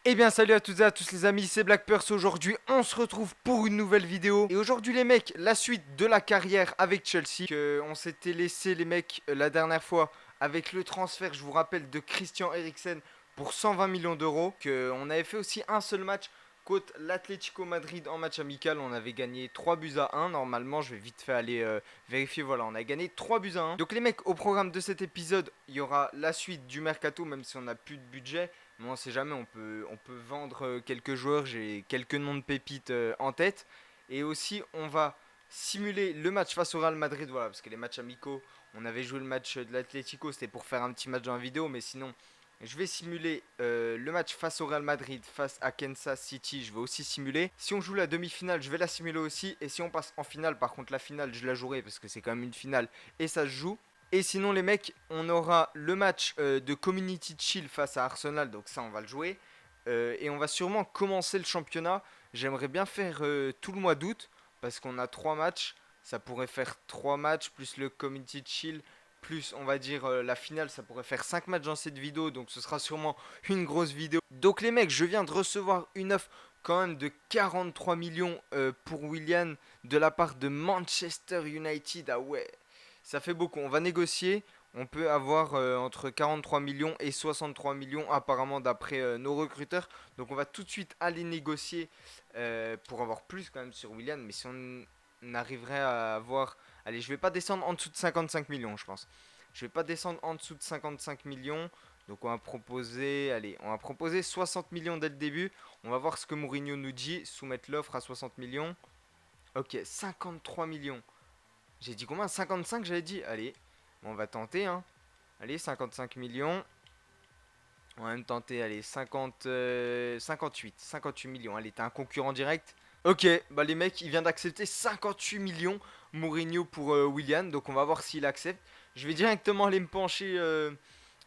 Eh bien salut à toutes et à tous les amis, c'est Blackpurse. Aujourd'hui on se retrouve pour une nouvelle vidéo. Et aujourd'hui les mecs, la suite de la carrière avec Chelsea. On s'était laissé les mecs la dernière fois avec le transfert, je vous rappelle, de Christian Eriksen pour 120 millions d'euros. On avait fait aussi un seul match contre l'Atlético Madrid en match amical. On avait gagné 3 buts à 1. Normalement je vais vite fait aller vérifier. Voilà, on a gagné 3 buts à 1. Donc les mecs, au programme de cet épisode, il y aura la suite du mercato, même si on n'a plus de budget. Mais on sait jamais, on peut vendre quelques joueurs, j'ai quelques noms de pépites en tête. Et aussi, on va simuler le match face au Real Madrid, voilà, parce que les matchs amicaux, on avait joué le match de l'Atlético, c'était pour faire un petit match dans la vidéo, mais sinon, je vais simuler le match face au Real Madrid, face à Kansas City, je vais aussi simuler. Si on joue la demi-finale, je vais la simuler aussi. Et si on passe en finale, par contre, la finale, je la jouerai, parce que c'est quand même une finale, et ça se joue. Et sinon les mecs, on aura le match de Community Shield face à Arsenal, donc ça on va le jouer. Et on va sûrement commencer le championnat. J'aimerais bien faire tout le mois d'août, parce qu'on a 3 matchs. Ça pourrait faire 3 matchs, plus le Community Shield, plus on va dire la finale, ça pourrait faire 5 matchs dans cette vidéo, donc ce sera sûrement une grosse vidéo. Donc les mecs, je viens de recevoir une offre quand même de 43 millions pour Willian de la part de Manchester United. Ah ouais, ça fait beaucoup. On va négocier. On peut avoir entre 43 millions et 63 millions apparemment d'après nos recruteurs. Donc on va tout de suite aller négocier pour avoir plus quand même sur Willian. Mais si on arriverait à avoir... Allez, je vais pas descendre en dessous de 55 millions, je pense. Je vais pas descendre en dessous de 55 millions. Donc on va proposer... Allez, on va proposer 60 millions dès le début. On va voir ce que Mourinho nous dit. Soumettre l'offre à 60 millions. Ok, 53 millions. J'ai dit combien? 55 j'avais dit. Allez, on va tenter, hein. Allez, 55 millions. On va même tenter, allez, 58 millions. Allez, t'es un concurrent direct. Ok, bah les mecs, il vient d'accepter 58 millions Mourinho pour Willian. Donc on va voir s'il accepte. Je vais directement aller me pencher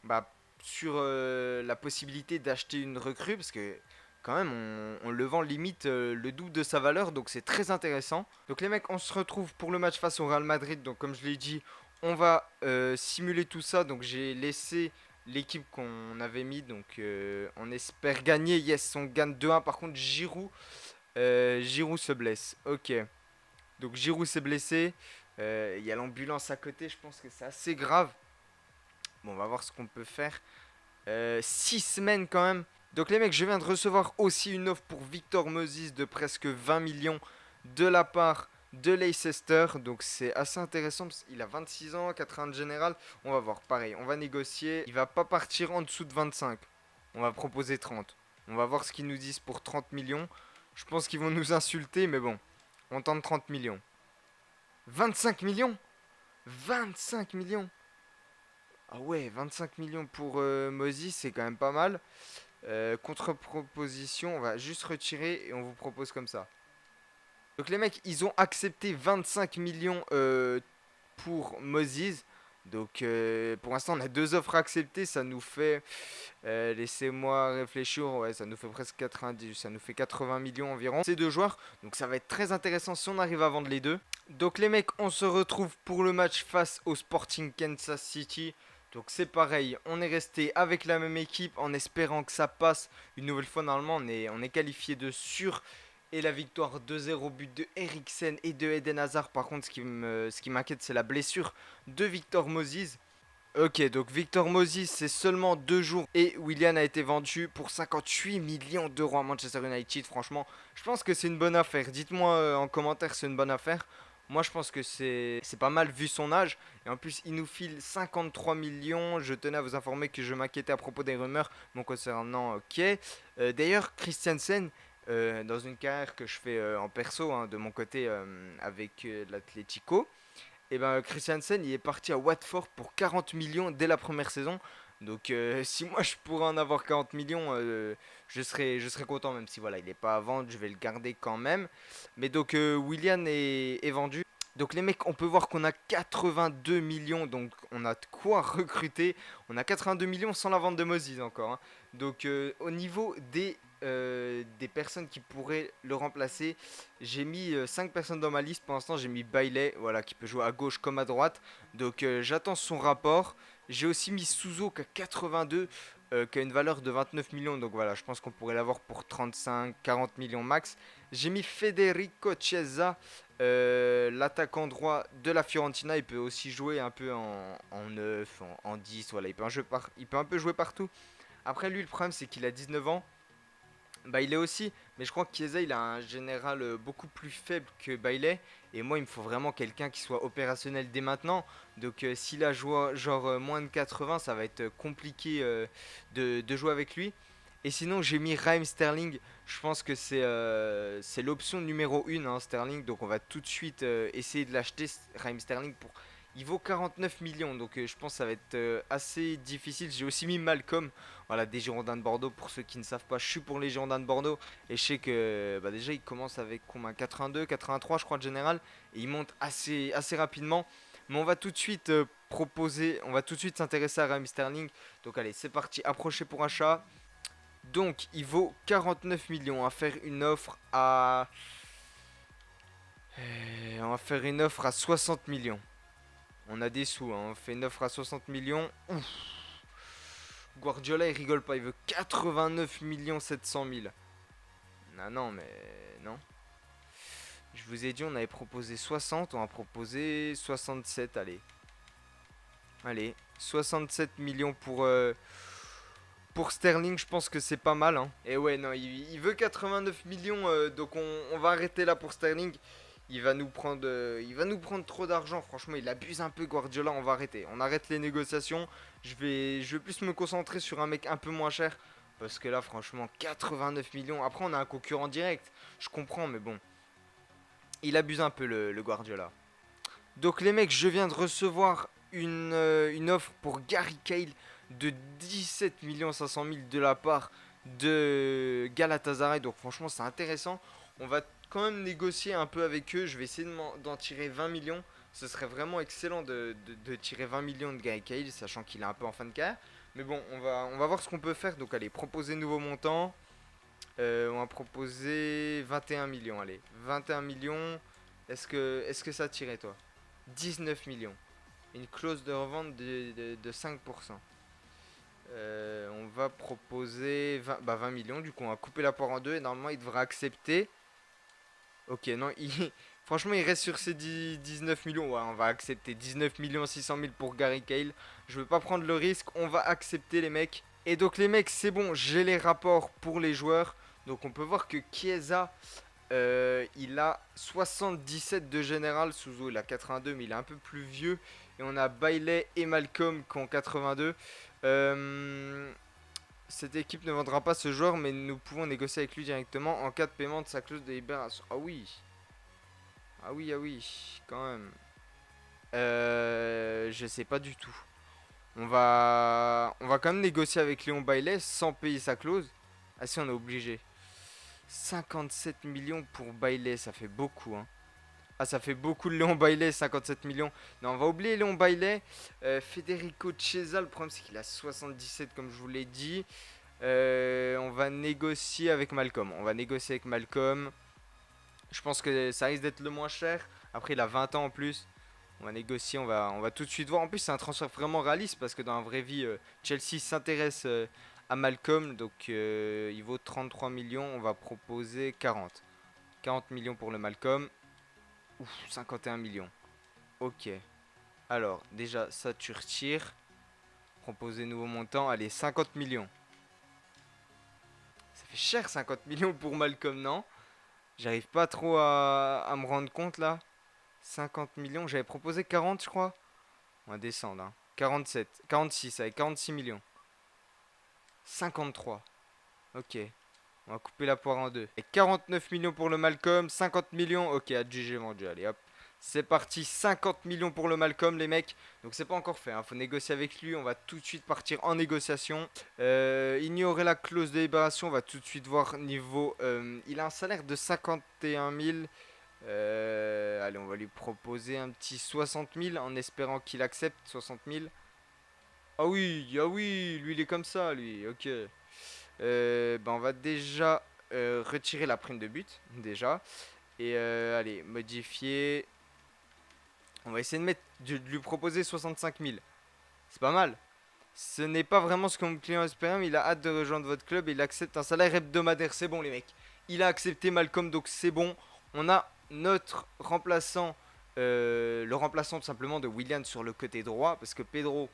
bah, sur la possibilité d'acheter une recrue. Parce que quand même, on le vend limite le double de sa valeur. Donc c'est très intéressant. Donc les mecs, on se retrouve pour le match face au Real Madrid. Donc comme je l'ai dit, on va simuler tout ça. Donc j'ai laissé l'équipe qu'on avait mis. Donc on espère gagner. Yes, on gagne 2-1. Par contre, Giroud se blesse. Ok. Donc Giroud s'est blessé. Il y a l'ambulance à côté. Je pense que c'est assez grave. Bon, on va voir ce qu'on peut faire. 6 semaines quand même. Donc les mecs, je viens de recevoir aussi une offre pour Victor Moses de presque 20 millions de la part de Leicester. Donc c'est assez intéressant parce qu'il a 26 ans, 80 de général. On va voir, pareil, on va négocier. Il va pas partir en dessous de 25. On va proposer 30. On va voir ce qu'ils nous disent pour 30 millions. Je pense qu'ils vont nous insulter, mais bon, on tente 30 millions. 25 millions? 25 millions? Ah ouais, 25 millions pour Moses, c'est quand même pas mal. Contre-proposition, on va juste retirer et on vous propose comme ça. Donc les mecs, ils ont accepté 25 millions pour Moses. Donc pour l'instant, on a deux offres acceptées. Ça nous fait, laissez-moi réfléchir, ouais, ça nous fait presque 90, ça nous fait 80 millions environ. Ces deux joueurs, donc ça va être très intéressant si on arrive à vendre les deux. Donc les mecs, on se retrouve pour le match face au Sporting Kansas City. Donc c'est pareil, on est resté avec la même équipe en espérant que ça passe. Une nouvelle fois, normalement, on est qualifié de sûr. Et la victoire 2-0, but de Eriksen et de Eden Hazard. Par contre, ce qui m'inquiète, c'est la blessure de Victor Moses. Ok, donc Victor Moses, c'est seulement 2 jours et Willian a été vendu pour 58 millions d'euros à Manchester United. Franchement, je pense que c'est une bonne affaire. Dites-moi en commentaire si c'est une bonne affaire. Moi, je pense que c'est pas mal vu son âge. Et en plus, il nous file 53 millions. Je tenais à vous informer que je m'inquiétais à propos des rumeurs me concernant. Ok. D'ailleurs, Christiansen, dans une carrière que je fais en perso, hein, de mon côté avec l'Atlético, et ben Christiansen il est parti à Watford pour 40 millions dès la première saison. Donc si moi je pourrais en avoir 40 millions, je serais content, même si voilà, il n'est pas à vendre, je vais le garder quand même. Mais donc Willian est vendu. Donc les mecs, on peut voir qu'on a 82 millions, donc on a de quoi recruter. On a 82 millions sans la vente de Moses encore, hein. Donc au niveau des personnes qui pourraient le remplacer, j'ai mis 5 personnes dans ma liste. Pour l'instant, j'ai mis Bailey, voilà, qui peut jouer à gauche comme à droite. Donc j'attends son rapport. J'ai aussi mis Souzo qui a 82. qui a une valeur de 29 millions. Donc voilà, je pense qu'on pourrait l'avoir pour 35-40 millions max. J'ai mis Federico Chiesa, l'attaquant droit de la Fiorentina. Il peut aussi jouer un peu en 9, en 10. Voilà, il peut un peu jouer partout. Après, lui, le problème, c'est qu'il a 19 ans. Bah, il est aussi, mais je crois que Chiesa il a un général beaucoup plus faible que Bailey. Et moi, il me faut vraiment quelqu'un qui soit opérationnel dès maintenant. Donc, s'il a joué genre moins de 80, ça va être compliqué de jouer avec lui. Et sinon, j'ai mis Raheem Sterling. Je pense que c'est l'option numéro 1, hein, Sterling. Donc, on va tout de suite essayer de l'acheter, Raheem Sterling, pour. Il vaut 49 millions, donc je pense que ça va être assez difficile. J'ai aussi mis Malcolm. Voilà, des Girondins de Bordeaux. Pour ceux qui ne savent pas, je suis pour les Girondins de Bordeaux. Et je sais que bah, déjà, ils commencent avec combien 82, 83, je crois, de général. Et ils montent assez rapidement. Mais on va tout de suite on va tout de suite s'intéresser à Raheem Sterling. Donc allez, c'est parti, approchez pour achat. Donc, il vaut 49 millions. On va faire une offre à. On va faire une offre à 60 millions. On a des sous, hein. On fait une offre à 60 millions. Ouf. Guardiola, il rigole pas, il veut 89 millions 700 000. Non, non, mais non. Je vous ai dit, on avait proposé 60, on a proposé 67, allez. Allez, 67 millions pour Sterling, je pense que c'est pas mal. Hein. Et ouais, non, il veut 89 millions, donc on va arrêter là pour Sterling. Il va nous prendre trop d'argent. Franchement, il abuse un peu Guardiola. On va arrêter. On arrête les négociations. Je vais plus me concentrer sur un mec un peu moins cher. Parce que là, franchement, 89 millions. Après, on a un concurrent direct. Je comprends, mais bon. Il abuse un peu le Guardiola. Donc, les mecs, je viens de recevoir une offre pour Gary Cahill de 17 500 000 de la part de Galatasaray. Donc, franchement, c'est intéressant. On va quand même négocier un peu avec eux. Je vais essayer d'en tirer 20 millions. Ce serait vraiment excellent de tirer 20 millions de Gary Cahill, sachant qu'il est un peu en fin de carrière. Mais bon, on va voir ce qu'on peut faire. Donc, allez, proposer nouveau montant. On va proposer 21 millions. Allez, 21 millions. Est-ce que ça tirait, toi? 19 millions. Une clause de revente de 5%. On va proposer 20 millions. Du coup, on va couper la poire en deux. Et normalement, il devra accepter. Ok, non, franchement, il reste sur ses 19 millions. Ouais, on va accepter 19 millions 600 000 pour Gary Cahill. Je veux pas prendre le risque. On va accepter, les mecs. Et donc, les mecs, c'est bon. J'ai les rapports pour les joueurs. Donc, on peut voir que Chiesa, il a 77 de général. Suzu, il a 82, mais il est un peu plus vieux. Et on a Bailey et Malcolm qui ont 82. Cette équipe ne vendra pas ce joueur, mais nous pouvons négocier avec lui directement en cas de paiement de sa clause de libération. Ah oui. Ah oui, ah oui, quand même. Je sais pas du tout. On va quand même négocier avec Léon Bailey sans payer sa clause. Ah si, on est obligé. 57 millions pour Bailey, ça fait beaucoup, hein. Ah, ça fait beaucoup de Léon Bailey, 57 millions. Non, on va oublier Léon Bailey. Federico Chiesa, le problème c'est qu'il a 77 comme je vous l'ai dit. On va négocier avec Malcolm. On va négocier avec Malcolm. Je pense que ça risque d'être le moins cher. Après, il a 20 ans en plus. On va négocier, on va tout de suite voir. En plus, c'est un transfert vraiment réaliste parce que dans la vraie vie, Chelsea s'intéresse à Malcolm. Donc, il vaut 33 millions. On va proposer 40. 40 millions pour le Malcolm. Ouf, 51 millions. Ok. Alors, déjà, ça, tu retires. Proposer nouveau montant. Allez, 50 millions. Ça fait cher, 50 millions pour Malcolm, non? J'arrive pas trop à me rendre compte là. 50 millions, j'avais proposé 40 je crois. On va descendre, hein. 47, 46 avec 46 millions. 53. Ok. On va couper la poire en deux. Et 49 millions pour le Malcolm, 50 millions. Ok, adjugé vendu. Allez hop. C'est parti, 50 millions pour le Malcolm, les mecs. Donc c'est pas encore fait, hein. Faut négocier avec lui. On va tout de suite partir en négociation. Ignorer la clause de libération. On va tout de suite voir niveau. Il a un salaire de 51 000. Allez, on va lui proposer un petit 60 000 en espérant qu'il accepte 60 000. Ah oui, lui il est comme ça, lui. Ok. On va déjà retirer la prime de but, déjà. Et allez, modifier. On va essayer de lui proposer 65 000. C'est pas mal. Ce n'est pas vraiment ce que mon client espérait, mais il a hâte de rejoindre votre club et il accepte un salaire hebdomadaire. C'est bon, les mecs. Il a accepté Malcolm, donc c'est bon. On a notre remplaçant, le remplaçant tout simplement de Willian sur le côté droit, parce que Pedro,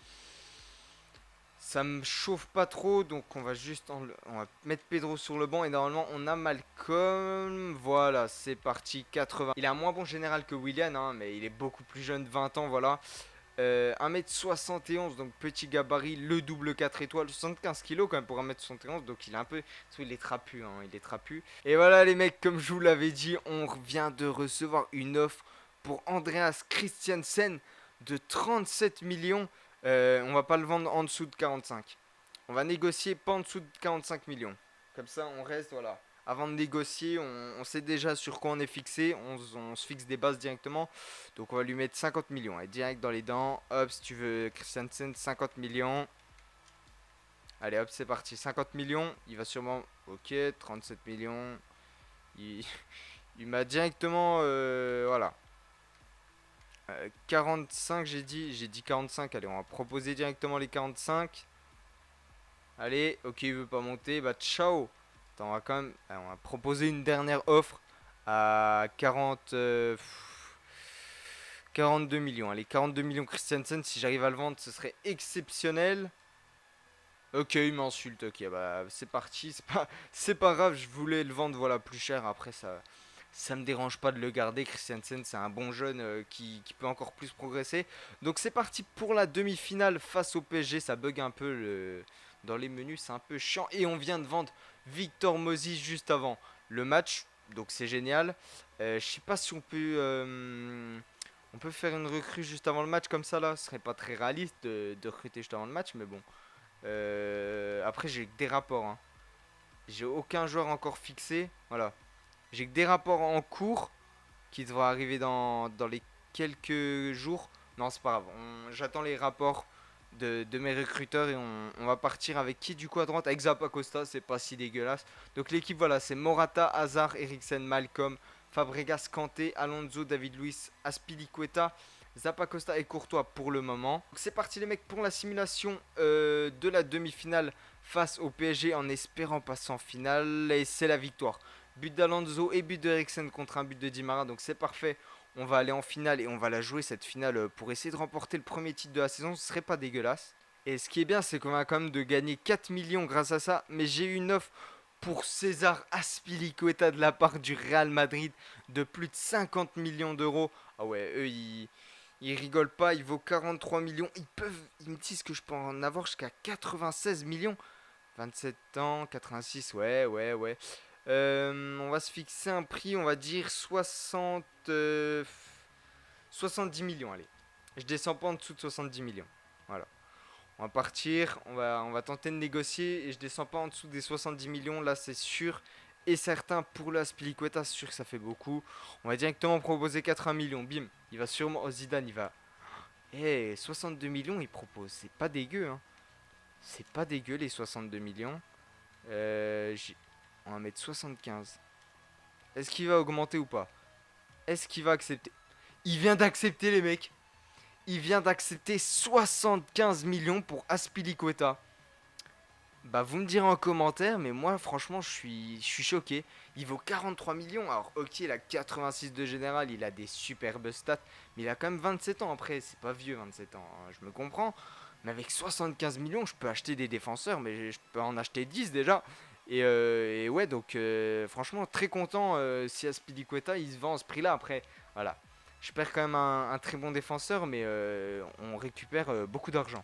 ça me chauffe pas trop, donc on va juste on va mettre Pedro sur le banc et normalement on a Malcolm. Voilà, c'est parti, 80. Il est un moins bon général que Willian, hein, mais il est beaucoup plus jeune, 20 ans, voilà. 1m71, donc petit gabarit, le double 4 étoiles, 75 kilos quand même pour 1m71, donc il est un peu, il est trapu, hein, il est trapu. Et voilà les mecs, comme je vous l'avais dit, on vient de recevoir une offre pour Andreas Christiansen de 37 millions. On va pas le vendre en dessous de 45. On va négocier pas en dessous de 45 millions. Comme ça, on reste, voilà. Avant de négocier, on sait déjà sur quoi on est fixé. On se fixe des bases directement. Donc, on va lui mettre 50 millions. Allez, direct dans les dents. Hop, si tu veux, Christiansen, 50 millions. Allez, hop, c'est parti. 50 millions. Il va sûrement. Ok, 37 millions. Il, il m'a directement. Voilà. 45, j'ai dit 45. Allez, on va proposer directement les 45. Allez, ok, il veut pas monter. Bah, ciao. Attends, on va quand même. On va proposer une dernière offre à 42 millions. Allez, 42 millions Christiansen. Si j'arrive à le vendre, ce serait exceptionnel. Ok, il m'insulte. Ok, bah, c'est parti. C'est pas grave. Je voulais le vendre, voilà, plus cher. Après, ça me dérange pas de le garder. Christiansen, c'est un bon jeune qui peut encore plus progresser. Donc c'est parti pour la demi-finale face au PSG. Ça bug un peu dans les menus, c'est un peu chiant. Et on vient de vendre Victor Moses juste avant le match. Donc c'est génial. Je sais pas si on peut faire une recrue juste avant le match comme ça là. Ce serait pas très réaliste de recruter juste avant le match, mais bon. Après j'ai que des rapports, hein. J'ai aucun joueur encore fixé. Voilà. J'ai que des rapports en cours qui devraient arriver dans les quelques jours. Non, c'est pas grave. J'attends les rapports de mes recruteurs et on va partir avec qui du coup à droite? Avec Zappacosta, c'est pas si dégueulasse. Donc l'équipe, voilà, c'est Morata, Hazard, Eriksen, Malcolm, Fabregas, Kanté, Alonso, David Luiz, Aspilicueta, Zappacosta et Courtois pour le moment. Donc c'est parti les mecs pour la simulation de la demi-finale face au PSG en espérant passer en finale. Et c'est la victoire. But d'Alonso et but de Eriksen contre un but de Di Maria, donc c'est parfait. On va aller en finale et on va la jouer cette finale pour essayer de remporter le premier titre de la saison, ce serait pas dégueulasse. Et ce qui est bien, c'est qu'on va quand même de gagner 4 millions grâce à ça, mais j'ai eu une offre pour César Azpilicueta de la part du Real Madrid de plus de 50 millions d'euros. Ah ouais, eux ils rigolent pas, il vaut 43 millions. Ils me disent que je peux en avoir jusqu'à 96 millions. 27 ans, 86, ouais. On va se fixer un prix, on va dire 70 millions, allez. Je descends pas en dessous de 70 millions. Voilà. On va partir, on va tenter de négocier et je descends pas en dessous des 70 millions, là c'est sûr et certain pour la Spilicueta, c'est sûr que ça fait beaucoup. On va directement proposer 80 millions, bim. Il va sûrement, oh Zidane, il va... 62 millions il propose, c'est pas dégueu, hein. C'est pas dégueu les 62 millions. On va mettre 75. Est-ce qu'il va augmenter ou pas? Est-ce qu'il va accepter? Il vient d'accepter les mecs. Il vient d'accepter 75 millions pour Aspilicueta. Bah vous me direz en commentaire, mais moi franchement je suis choqué. Il vaut 43 millions. Alors ok, il a 86 de général, il a des superbes stats, mais il a quand même 27 ans après. C'est pas vieux 27 ans, hein, je me comprends. Mais avec 75 millions, je peux acheter des défenseurs, mais je peux en acheter 10 déjà. Et ouais, donc franchement très content si Aspilicueta il se vend à ce prix-là. Après, voilà. Je perds quand même un très bon défenseur, mais on récupère beaucoup d'argent.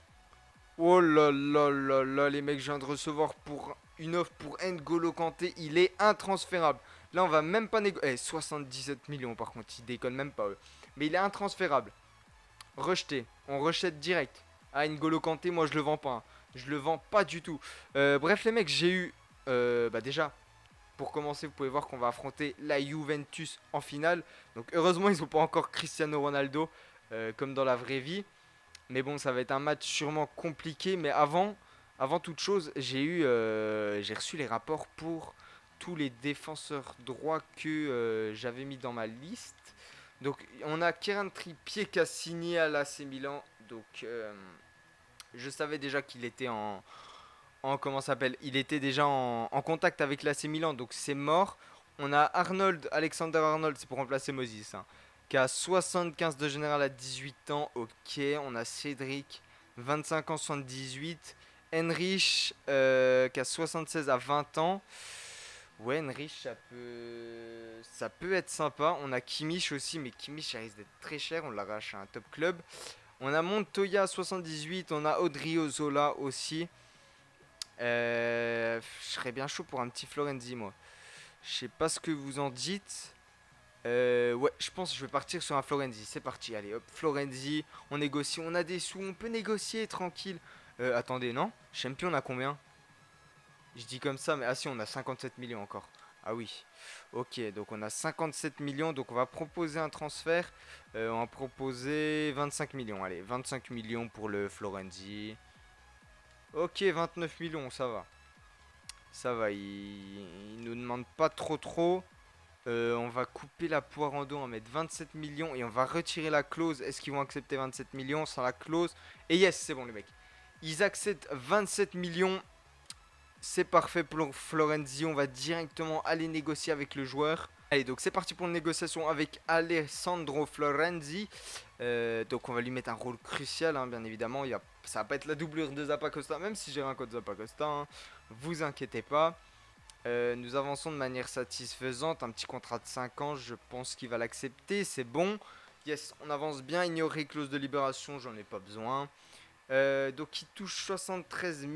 Oh là là là là, les mecs, je viens de recevoir pour une offre pour N'Golo Kanté, il est intransférable. Là, on va même pas négocier. 77 millions par contre, ils déconnent même pas eux. Mais il est intransférable. Rejeté, on rejette direct. Ah, N'Golo Kanté, moi je le vends pas, hein. Je le vends pas du tout. Bref, les mecs, j'ai eu. Bah, déjà, pour commencer, vous pouvez voir qu'on va affronter la Juventus en finale. Donc, heureusement, ils n'ont pas encore Cristiano Ronaldo comme dans la vraie vie. Mais bon, ça va être un match sûrement compliqué. Mais avant toute chose, j'ai reçu les rapports pour tous les défenseurs droits que j'avais mis dans ma liste. Donc, on a Kieran Trippier qui a signé à l'AC Milan. Donc, je savais déjà qu'il était comment ça s'appelle, il était déjà en contact avec l'AC Milan, donc c'est mort. On a Arnold, Alexander Arnold, c'est pour remplacer Moses, hein, qui a 75 de général à 18 ans. Ok, on a Cédric, 25 ans, 78. Henrich, qui a 76 à 20 ans. Ouais, Henrich, ça peut être sympa. On a Kimmich aussi, mais Kimmich, ça risque d'être très cher. On l'arrache à un top club. On a Montoya, 78. On a Odriozola aussi. Je serais bien chaud pour un petit Florenzi, moi. Je sais pas ce que vous en dites. Ouais, je pense que je vais partir sur un Florenzi. C'est parti, allez, hop, Florenzi. On négocie, on a des sous, on peut négocier tranquille. Attendez, non? Champion, on a combien? Je dis comme ça, mais ah si, on a 57 millions encore. Ah oui. Ok, donc on a 57 millions, donc on va proposer un transfert. On va proposer 25 millions. Allez, 25 millions pour le Florenzi. Ok, 29 millions, ça va. Ça va, il nous demande pas trop. On va couper la poire en deux, on va mettre 27 millions et on va retirer la clause. Est-ce qu'ils vont accepter 27 millions sans la clause? Et yes, c'est bon les mecs. Ils acceptent 27 millions. C'est parfait pour Florenzi. On va directement aller négocier avec le joueur. Allez, donc c'est parti pour une négociation avec Alessandro Florenzi. Donc on va lui mettre un rôle crucial, hein, bien évidemment. Ça va pas être la doublure de Zappacosta, même si j'ai un code Zappacosta. Hein. Vous inquiétez pas. Nous avançons de manière satisfaisante. Un petit contrat de 5 ans, je pense qu'il va l'accepter. C'est bon. Yes, on avance bien. Ignorer clause de libération, j'en ai pas besoin. Donc il touche 73 000.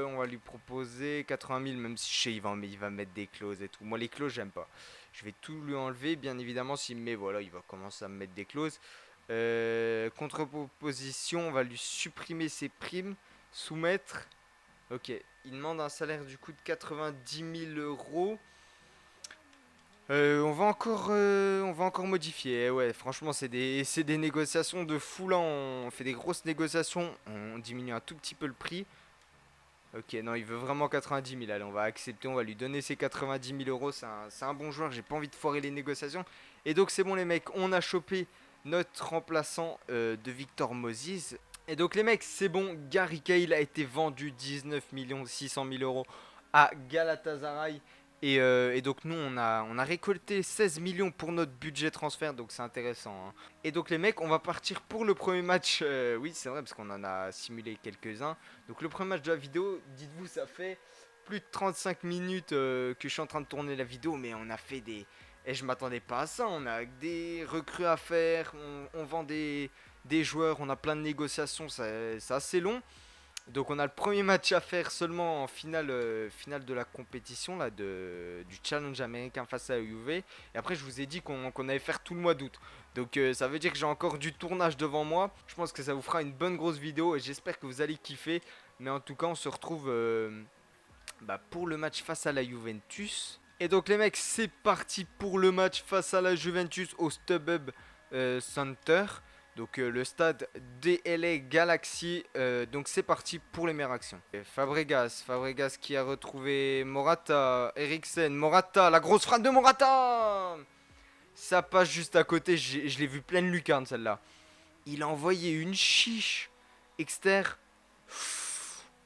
On va lui proposer 80 000, même si je sais il va mettre des clauses et tout. Moi, les clauses, j'aime pas. Je vais tout lui enlever, bien évidemment. S'il met, voilà, il va commencer à me mettre des clauses. Contre-proposition, on va lui supprimer ses primes. Soumettre. Ok, il demande un salaire du coup de 90 000 euros. On va encore modifier. Ouais, franchement, c'est des négociations de fou là. On fait des grosses négociations. On diminue un tout petit peu le prix. Ok, non, il veut vraiment 90 000. Allez, on va accepter. On va lui donner ses 90 000 euros. C'est un bon joueur. J'ai pas envie de foirer les négociations. Et donc, c'est bon, les mecs. On a chopé notre remplaçant de Victor Moses. Et donc les mecs, c'est bon, Gary Cahill a été vendu 19 600 000 euros à Galatasaray. Et donc nous, on a récolté 16 millions pour notre budget transfert, donc c'est intéressant. Hein. Et donc les mecs, on va partir pour le premier match. Oui, c'est vrai, parce qu'on en a simulé quelques-uns. Donc le premier match de la vidéo, dites-vous, ça fait plus de 35 minutes que je suis en train de tourner la vidéo, mais on a fait des... Et je m'attendais pas à ça, on a des recrues à faire, on vend des joueurs, on a plein de négociations, c'est assez long. Donc on a le premier match à faire seulement en finale de la compétition là, du challenge américain face à Juve. Et après je vous ai dit qu'on allait faire tout le mois d'août. Donc ça veut dire que j'ai encore du tournage devant moi. Je pense que ça vous fera une bonne grosse vidéo et j'espère que vous allez kiffer. Mais en tout cas on se retrouve pour le match face à la Juventus. Et donc les mecs, c'est parti pour le match face à la Juventus au StubHub Center. Donc le stade DLA Galaxy. Donc c'est parti pour les meilleures actions. Et Fabregas qui a retrouvé Morata, Eriksen, Morata, la grosse frappe de Morata. Ça passe juste à côté, je l'ai vu pleine lucarne celle-là. Il a envoyé une chiche externe.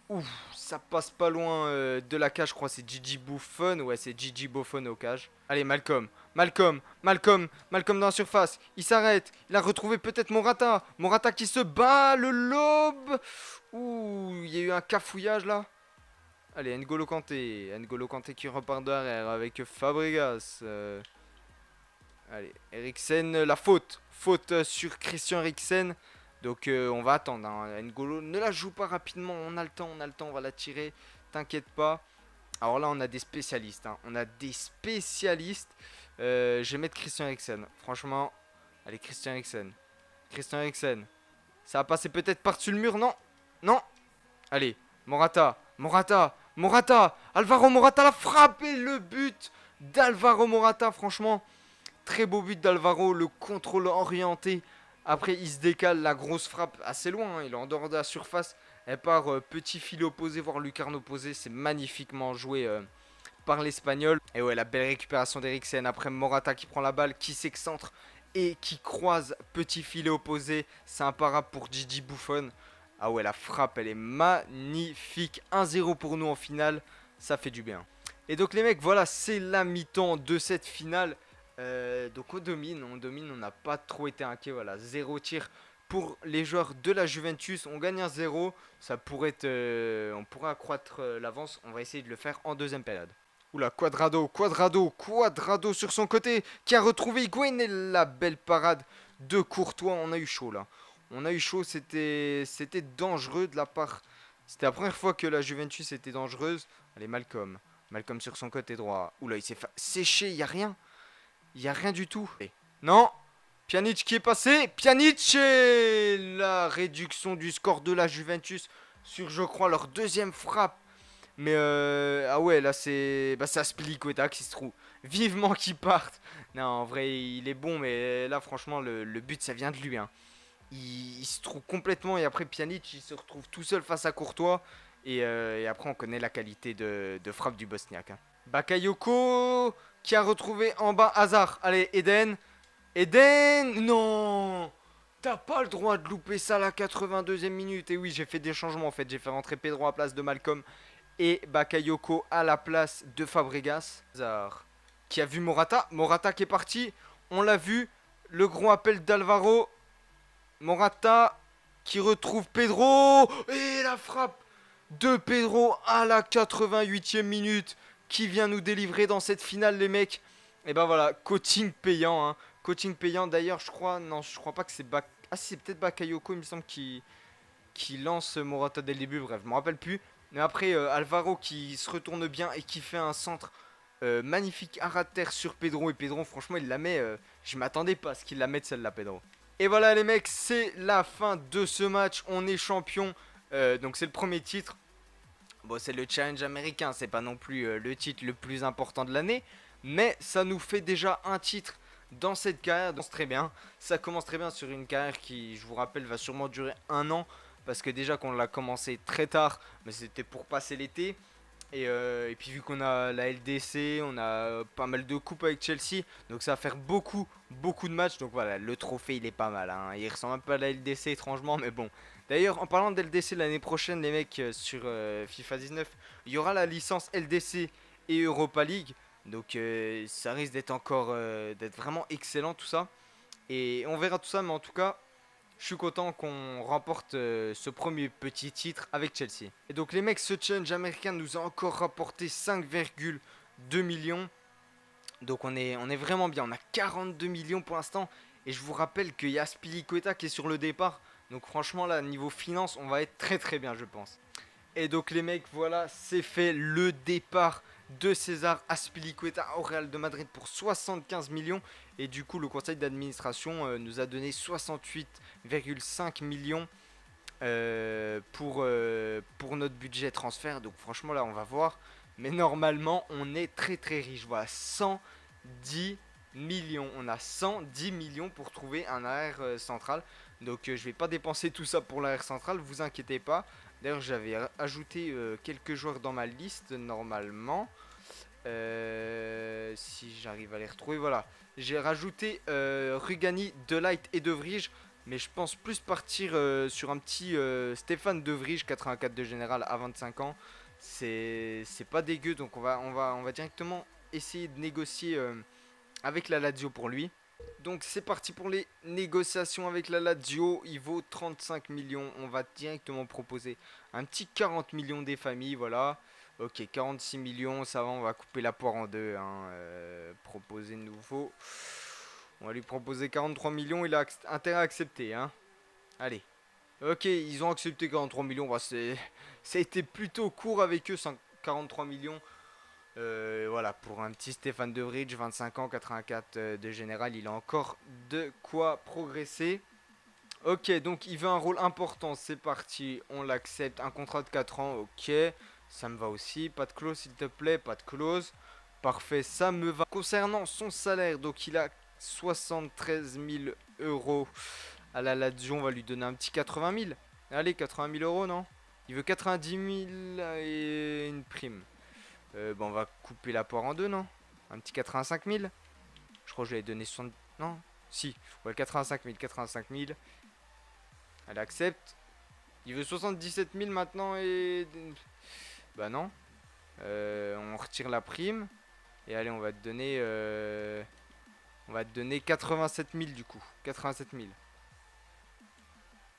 Ouf, ça passe pas loin de la cage, je crois c'est Gigi Buffon. Ouais, c'est Gigi Buffon au cage. Allez, Malcolm dans la surface. Il s'arrête. Il a retrouvé peut-être Morata. Morata qui se bat, le lobe. Ouh, il y a eu un cafouillage là. Allez, N'Golo Kanté. N'Golo Kanté qui repart derrière avec Fabregas. Allez, Eriksen, la faute. Faute sur Christian Eriksen. Donc on va attendre. Hein. N'Golo ne la joue pas rapidement. On a le temps, on va la tirer. T'inquiète pas. Alors là, on a des spécialistes. Hein. On a des spécialistes. Je vais mettre Christian Eriksen. Franchement, allez, Christian Eriksen. Christian Eriksen. Ça va passer peut-être par-dessus le mur, non? Non. Allez, Morata. Alvaro Morata, la frappe et le but d'Alvaro Morata, franchement. Très beau but d'Alvaro, le contrôle orienté. Après, il se décale, la grosse frappe assez loin. Hein. Il est en dehors de la surface. Elle part petit filet opposé, voire lucarne opposée. C'est magnifiquement joué par l'Espagnol. Et ouais, la belle récupération d'Eriksen. Après, Morata qui prend la balle, qui s'excentre et qui croise petit filet opposé. C'est imparable pour Gigi Buffon. Ah ouais, la frappe, elle est magnifique. 1-0 pour nous en finale, ça fait du bien. Et donc les mecs, voilà, c'est la mi-temps de cette finale. Donc on n'a pas trop été inquiet. Voilà, 0 tir pour les joueurs de la Juventus. On gagne 1-0, ça pourrait être, on pourrait accroître l'avance. On va essayer de le faire en deuxième période. Oula, Quadrado sur son côté, qui a retrouvé Higuain et la belle parade de Courtois. On a eu chaud là. On a eu chaud, c'était dangereux de la part. C'était la première fois que la Juventus était dangereuse. Allez, Malcolm. Malcolm sur son côté droit. Oula, il s'est fait sécher, il n'y a rien. Il n'y a rien du tout. Non, Pjanic qui est passé. Pjanic et la réduction du score de la Juventus sur, je crois, leur deuxième frappe. Mais ah ouais, là c'est Aspilicueta qui se trouve. Vivement qu'il parte. Non, en vrai, il est bon, mais là, franchement, le but, ça vient de lui. Hein. Il se trouve complètement. Et après, Pjanic, il se retrouve tout seul face à Courtois. Et après, on connaît la qualité de frappe du Bosniaque. Hein. Bakayoko qui a retrouvé en bas Hazard. Allez, Eden. Eden, non, t'as pas le droit de louper ça à la 82e minute. Et oui, j'ai fait des changements en fait. J'ai fait rentrer Pedro à la place de Malcolm et Bakayoko à la place de Fabregas. Hazard qui a vu Morata. Morata qui est parti. On l'a vu. Le gros appel d'Alvaro. Morata qui retrouve Pedro. Et la frappe de Pedro à la 88e minute qui vient nous délivrer dans cette finale, les mecs. Et ben voilà, coaching payant. Hein. Coaching payant, d'ailleurs, je crois. Non, je crois pas que c'est Ah, si, c'est peut-être Bakayoko, il me semble, qui lance Morata dès le début. Bref, je me rappelle plus. Mais après, Alvaro qui se retourne bien et qui fait un centre magnifique à ras de terre sur Pedro. Et Pedro, franchement, il la met. Je m'attendais pas à ce qu'il la mette celle-là, Pedro. Et voilà, les mecs, c'est la fin de ce match. On est champion. Donc, c'est le premier titre. Bon, c'est le challenge américain. C'est pas non plus le titre le plus important de l'année. Mais ça nous fait déjà un titre dans cette carrière. Donc, très bien. Ça commence très bien sur une carrière qui, je vous rappelle, va sûrement durer 1 an. Parce que déjà qu'on l'a commencé très tard, mais c'était pour passer l'été. Et puis vu qu'on a la LDC, on a pas mal de coupes avec Chelsea, donc ça va faire beaucoup de matchs. Donc voilà, le trophée il est pas mal. Hein. Il ressemble un peu à la LDC étrangement, mais bon. D'ailleurs, en parlant de LDC l'année prochaine, les mecs, sur FIFA 19, il y aura la licence LDC et Europa League. Donc ça risque d'être encore d'être vraiment excellent tout ça. Et on verra tout ça, mais en tout cas, je suis content qu'on remporte ce premier petit titre avec Chelsea. Et donc les mecs, ce challenge américain nous a encore rapporté 5,2 millions. Donc on est vraiment bien. On a 42 millions pour l'instant. Et je vous rappelle qu'il y a Spilicueta qui est sur le départ. Donc franchement là, niveau finance, on va être très bien je pense. Et donc les mecs, voilà, c'est fait le départ de César Azpilicueta au Real de Madrid pour 75 millions. Et du coup, le conseil d'administration nous a donné 68,5 millions pour notre budget transfert. Donc franchement, là, on va voir. Mais normalement, on est très riche. Voilà, 110 millions. On a 110 millions pour trouver un arrière central. Donc je vais pas dépenser tout ça pour l'arrière central, vous inquiétez pas. D'ailleurs, j'avais ajouté quelques joueurs dans ma liste normalement. Si j'arrive à les retrouver, voilà. J'ai rajouté Rugani, De Ligt et De Vrij. Mais je pense plus partir sur un petit Stéphane De Vrij, 84 de général à 25 ans. C'est pas dégueu, donc on va directement essayer de négocier avec la Lazio pour lui. Donc c'est parti pour les négociations avec la Lazio. Il vaut 35 millions. On va directement proposer un petit 40 millions des familles. Voilà. Ok, 46 millions. Ça va, on va couper la poire en deux. Hein. Proposer nouveau. On va lui proposer 43 millions. Il a intérêt à accepter. Hein. Allez. Ok, ils ont accepté 43 millions. Bah, ça a été plutôt court avec eux. 43 millions. Voilà, pour un petit Stéphane De Vrij, 25 ans, 84 de général, il a encore de quoi progresser. Ok, donc il veut un rôle important, c'est parti, on l'accepte. Un contrat de 4 ans, ok, ça me va aussi. Pas de clause s'il te plaît, pas de clause. Parfait, ça me va. Concernant son salaire, donc il a 73 000 euros à la Lazio, on va lui donner un petit 80 000. Allez, 80 000 euros, non? Il veut 90 000 et une prime. Bon, on va couper la poire en deux, non? Un petit 85 000. Je crois que je lui ai donné 60... Non? Si. Ouais, 85 000, 85 000. Elle accepte. Il veut 77 000 maintenant et... Bah non. On retire la prime. Et allez, on va te donner 87 000 du coup. 87 000.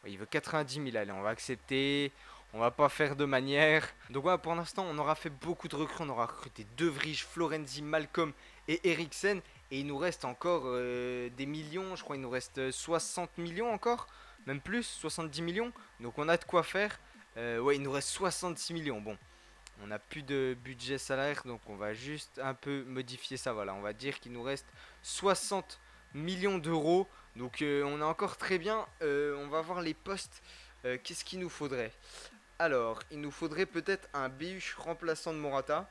Ouais, il veut 90 000, allez, on va accepter. On va pas faire de manière. Donc voilà, pour l'instant, on aura fait beaucoup de recrues. On aura recruté De Vrij, Florenzi, Malcolm et Eriksen. Et il nous reste encore des millions. Je crois qu'il nous reste 60 millions encore. Même plus, 70 millions. Donc on a de quoi faire. Ouais, il nous reste 66 millions. Bon, on n'a plus de budget salaire. Donc on va juste un peu modifier ça. Voilà, on va dire qu'il nous reste 60 millions d'euros. Donc on est encore très bien. On va voir les postes. Qu'est-ce qu'il nous faudrait? Alors, il nous faudrait peut-être un BU remplaçant de Morata.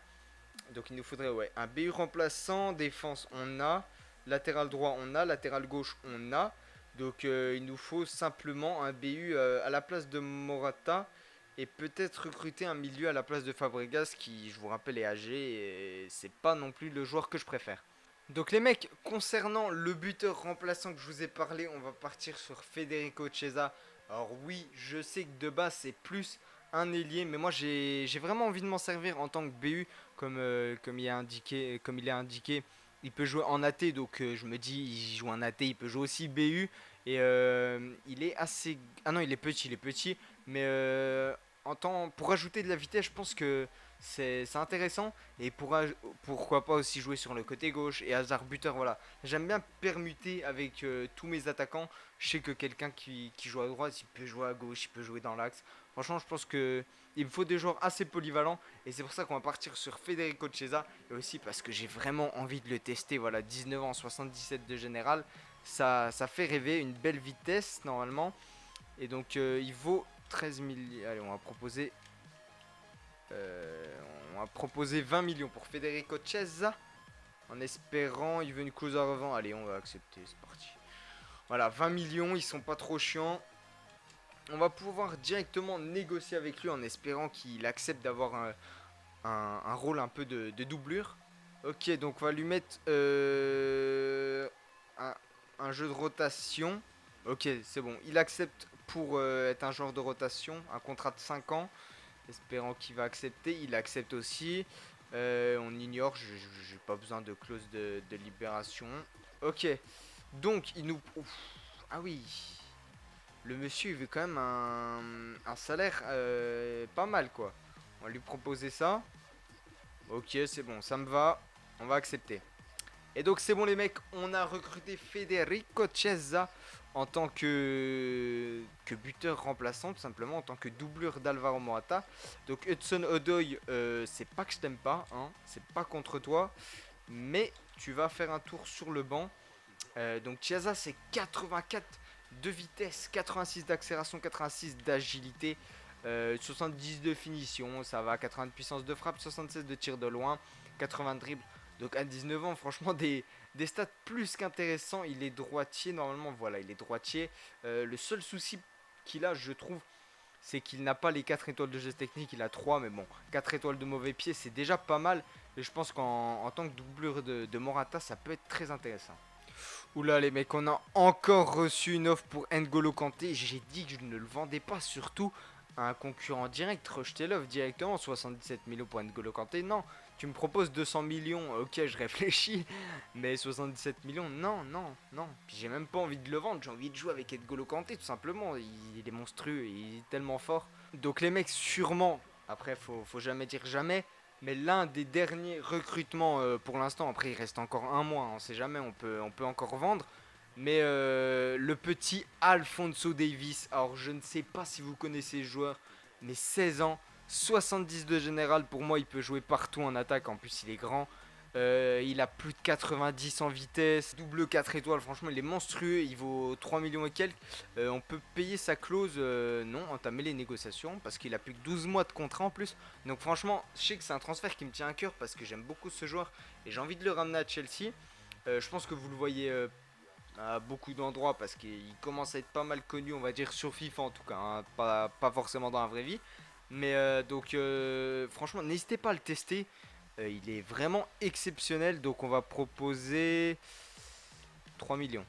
Donc il nous faudrait ouais, un BU remplaçant. Défense, on a. Latéral droit, on a. Latéral gauche, on a. Donc il nous faut simplement un BU à la place de Morata. Et peut-être recruter un milieu à la place de Fabregas qui, je vous rappelle, est âgé. Et c'est pas non plus le joueur que je préfère. Donc les mecs, concernant le buteur remplaçant que je vous ai parlé, on va partir sur Federico Chiesa. Alors oui, je sais que de base c'est plus un ailier, mais moi j'ai vraiment envie de m'en servir en tant que BU, comme il est indiqué. Il peut jouer en AT, donc je me dis, il joue en AT, il peut jouer aussi BU. Et il est assez... Ah non, il est petit, mais pour ajouter de la vitesse, je pense que c'est intéressant. Et pourquoi pas aussi jouer sur le côté gauche et Hazard buteur, voilà. J'aime bien permuter avec tous mes attaquants. Je sais que quelqu'un qui joue à droite, il peut jouer à gauche, il peut jouer dans l'axe. Franchement, je pense que il me faut des joueurs assez polyvalents. Et c'est pour ça qu'on va partir sur Federico Chiesa. Et aussi parce que j'ai vraiment envie de le tester. Voilà, 19 ans, 77 de général. Ça fait rêver, une belle vitesse normalement. Et donc il vaut 13 000. Allez, on va proposer 20 millions pour Federico Chiesa. En espérant, il veut une clause à revend. Allez, on va accepter, c'est parti. Voilà, 20 millions, ils sont pas trop chiants. On va pouvoir directement négocier avec lui en espérant qu'il accepte d'avoir un rôle un peu de doublure. Ok, donc on va lui mettre un jeu de rotation. Ok, c'est bon. Il accepte pour être un joueur de rotation, un contrat de 5 ans. Espérant qu'il va accepter. Il accepte aussi. On ignore, j'ai pas besoin de clause de libération. Ok, donc il nous... Ouf. Ah oui, le monsieur il veut quand même un salaire pas mal quoi. On va lui proposer ça. Ok, c'est bon, ça me va. On va accepter. Et donc c'est bon les mecs, on a recruté Federico Chiesa en tant que buteur remplaçant, tout simplement, en tant que doublure d'Alvaro Morata. Donc Hudson Odoi, c'est pas que je t'aime pas, hein, c'est pas contre toi, mais tu vas faire un tour sur le banc. Donc Chiesa c'est 84 de vitesse, 86 d'accélération, 86 d'agilité, 70 de finition, ça va, 80 de puissance de frappe, 76 de tir de loin, 80 de dribble. Donc à 19 ans, franchement, des stats plus qu'intéressants. Il est droitier, normalement, voilà, il est droitier. Le seul souci qu'il a, je trouve, c'est qu'il n'a pas les 4 étoiles de geste technique, il a 3, mais bon, 4 étoiles de mauvais pied, c'est déjà pas mal. Et je pense qu'en tant que doublure de Morata, ça peut être très intéressant. Oula les mecs, on a encore reçu une offre pour N'Golo Kanté. J'ai dit que je ne le vendais pas, surtout à un concurrent direct. Rejetez l'offre directement, 77 millions pour N'Golo Kanté. Non, tu me proposes 200 millions, ok je réfléchis. Mais 77 millions, non, non, non. Puis j'ai même pas envie de le vendre, j'ai envie de jouer avec N'Golo Kanté tout simplement. Il est monstrueux, il est tellement fort. Donc les mecs sûrement, après faut jamais dire jamais. Mais l'un des derniers recrutements pour l'instant, après il reste encore un mois, on sait jamais, on peut encore vendre. Mais le petit Alphonso Davies, alors je ne sais pas si vous connaissez ce joueur, mais 16 ans, 70 de général, pour moi il peut jouer partout en attaque, en plus il est grand. Il a plus de 90 en vitesse, double 4 étoiles, franchement il est monstrueux, il vaut 3 millions et quelques. On peut payer sa clause, non, entamer les négociations, parce qu'il a plus que 12 mois de contrat en plus. Donc franchement, je sais que c'est un transfert qui me tient à cœur, parce que j'aime beaucoup ce joueur, et j'ai envie de le ramener à Chelsea. Je pense que vous le voyez à beaucoup d'endroits, parce qu'il commence à être pas mal connu, on va dire sur FIFA en tout cas, hein, pas forcément dans la vraie vie. Mais franchement, n'hésitez pas à le tester. Il est vraiment exceptionnel. Donc on va proposer 3 millions.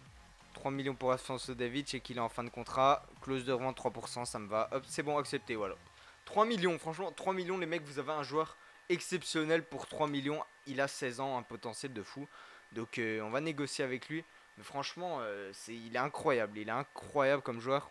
3 millions pour Alphonso Davies et qu'il est en fin de contrat. Clause de revente 3%, ça me va. Hop, c'est bon, accepté, voilà. 3 millions, franchement, 3 millions, les mecs, vous avez un joueur exceptionnel pour 3 millions. Il a 16 ans, un potentiel de fou. Donc on va négocier avec lui. Mais franchement, il est incroyable. Il est incroyable comme joueur.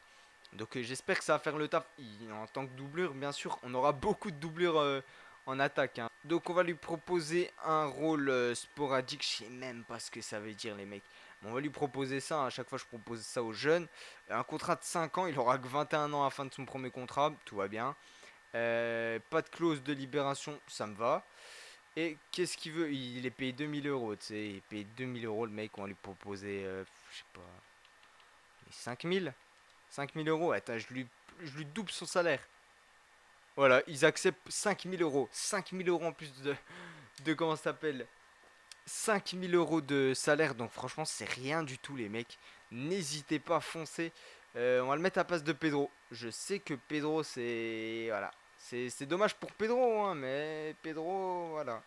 Donc j'espère que ça va faire le taf. En tant que doublure, bien sûr, on aura beaucoup de doublures en attaque. Hein. Donc on va lui proposer un rôle sporadique. Je sais même pas ce que ça veut dire les mecs. Mais on va lui proposer ça. À chaque fois je propose ça aux jeunes. Un contrat de 5 ans. Il aura que 21 ans à la fin de son premier contrat. Tout va bien. Pas de clause de libération. Ça me va. Et qu'est-ce qu'il veut? Il est payé 2000 euros. Tu sais, il est payé 2000 euros le mec. On va lui proposer, je sais pas, 5000. 5000 euros. Attends, je lui double son salaire. Voilà, ils acceptent 5000 euros. 5000 euros en plus de comment ça s'appelle? 5000 euros de salaire. Donc franchement, c'est rien du tout, les mecs. N'hésitez pas à foncer. On va le mettre à la place de Pedro. Je sais que Pedro, c'est... Voilà. C'est dommage pour Pedro, hein, mais Pedro, voilà.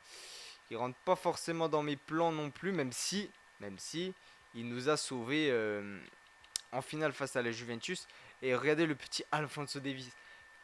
Il rentre pas forcément dans mes plans non plus, même si il nous a sauvés en finale face à la Juventus. Et regardez le petit Alphonso Davies.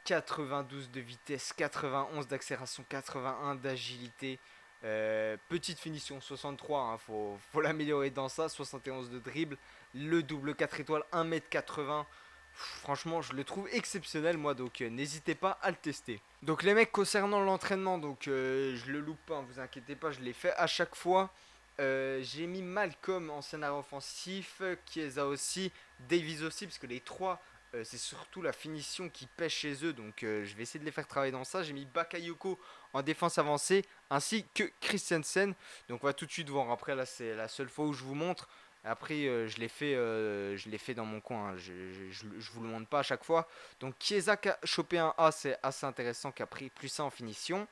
92 de vitesse, 91 d'accélération, 81 d'agilité. Petite finition, 63, hein, faut l'améliorer dans ça. 71 de dribble, le double 4 étoiles, 1m80. Franchement, je le trouve exceptionnel, moi, donc n'hésitez pas à le tester. Donc les mecs, concernant l'entraînement, donc je le loupe pas, hein, vous inquiétez pas, je l'ai fait à chaque fois. J'ai mis Malcolm en scénario offensif, Chiesa aussi, Davies aussi, parce que les trois, c'est surtout la finition qui pêche chez eux, donc je vais essayer de les faire travailler dans ça. J'ai mis Bakayoko en défense avancée, ainsi que Christensen. Donc on va tout de suite voir, après là c'est la seule fois où je vous montre. Après je l'ai fait dans mon coin, hein. Je vous le montre pas à chaque fois. Donc Chiesa qui a chopé un A, c'est assez intéressant, qui a pris plus 1 en finition.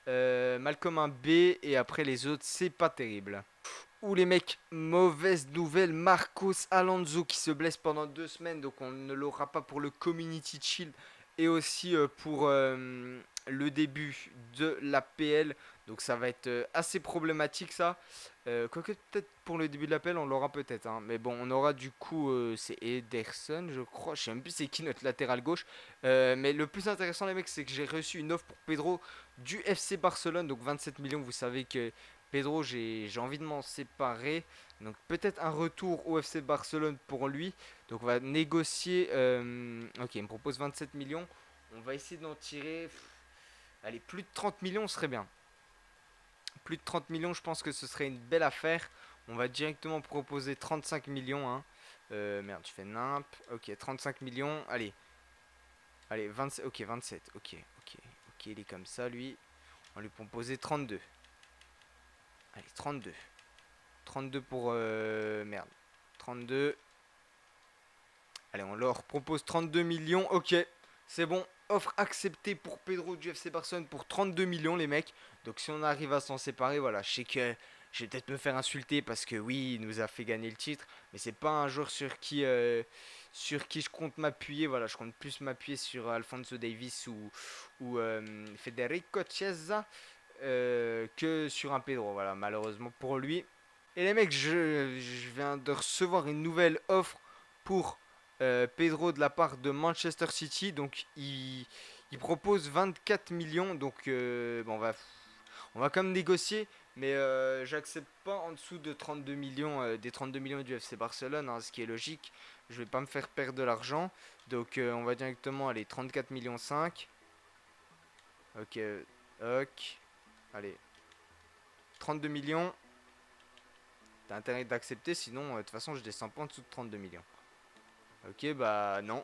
Malcolm un B, et après les autres c'est pas terrible. Ouh les mecs, mauvaise nouvelle, Marcos Alonso qui se blesse pendant 2 semaines, donc on ne l'aura pas pour le Community Shield et aussi pour le début de la PL. Donc ça va être assez problématique ça. Quoique peut-être pour le début de la PL on l'aura peut-être. Hein. Mais bon, on aura du coup, c'est Ederson je crois, je sais même plus c'est qui notre latéral gauche. Mais le plus intéressant les mecs, c'est que j'ai reçu une offre pour Pedro du FC Barcelone, donc 27 millions, vous savez que... Pedro, j'ai envie de m'en séparer. Donc peut-être un retour au FC Barcelone pour lui. Donc on va négocier. Ok, il me propose 27 millions. On va essayer d'en tirer. Allez, plus de 30 millions serait bien. Plus de 30 millions, je pense que ce serait une belle affaire. On va directement proposer 35 millions. Hein. Merde, je fais nimp. Ok, 35 millions. Allez. Allez, 27. Ok, 27. Ok, il est comme ça, lui. On va lui proposer 32. Allez, 32. 32 pour... merde. 32. Allez, on leur propose 32 millions. Ok, c'est bon. Offre acceptée pour Pedro du FC Barcelone pour 32 millions, les mecs. Donc si on arrive à s'en séparer, voilà. Je sais que je vais peut-être me faire insulter parce que oui, il nous a fait gagner le titre. Mais c'est pas un joueur sur qui je compte m'appuyer. Voilà, je compte plus m'appuyer sur Alphonso Davies ou Federico Chiesa. Que sur un Pedro, voilà, malheureusement pour lui. Et les mecs, je viens de recevoir une nouvelle offre pour Pedro de la part de Manchester City. Donc il propose 24 millions. Donc bon, on va quand même négocier. Mais j'accepte pas en dessous de 32 millions, des 32 millions du FC Barcelone, hein, ce qui est logique. Je vais pas me faire perdre de l'argent. Donc on va directement aller 34 millions 5. Ok, ok. Allez, 32 millions. T'as intérêt d'accepter, sinon de toute façon je descends pas en dessous de 32 millions. Ok, bah non.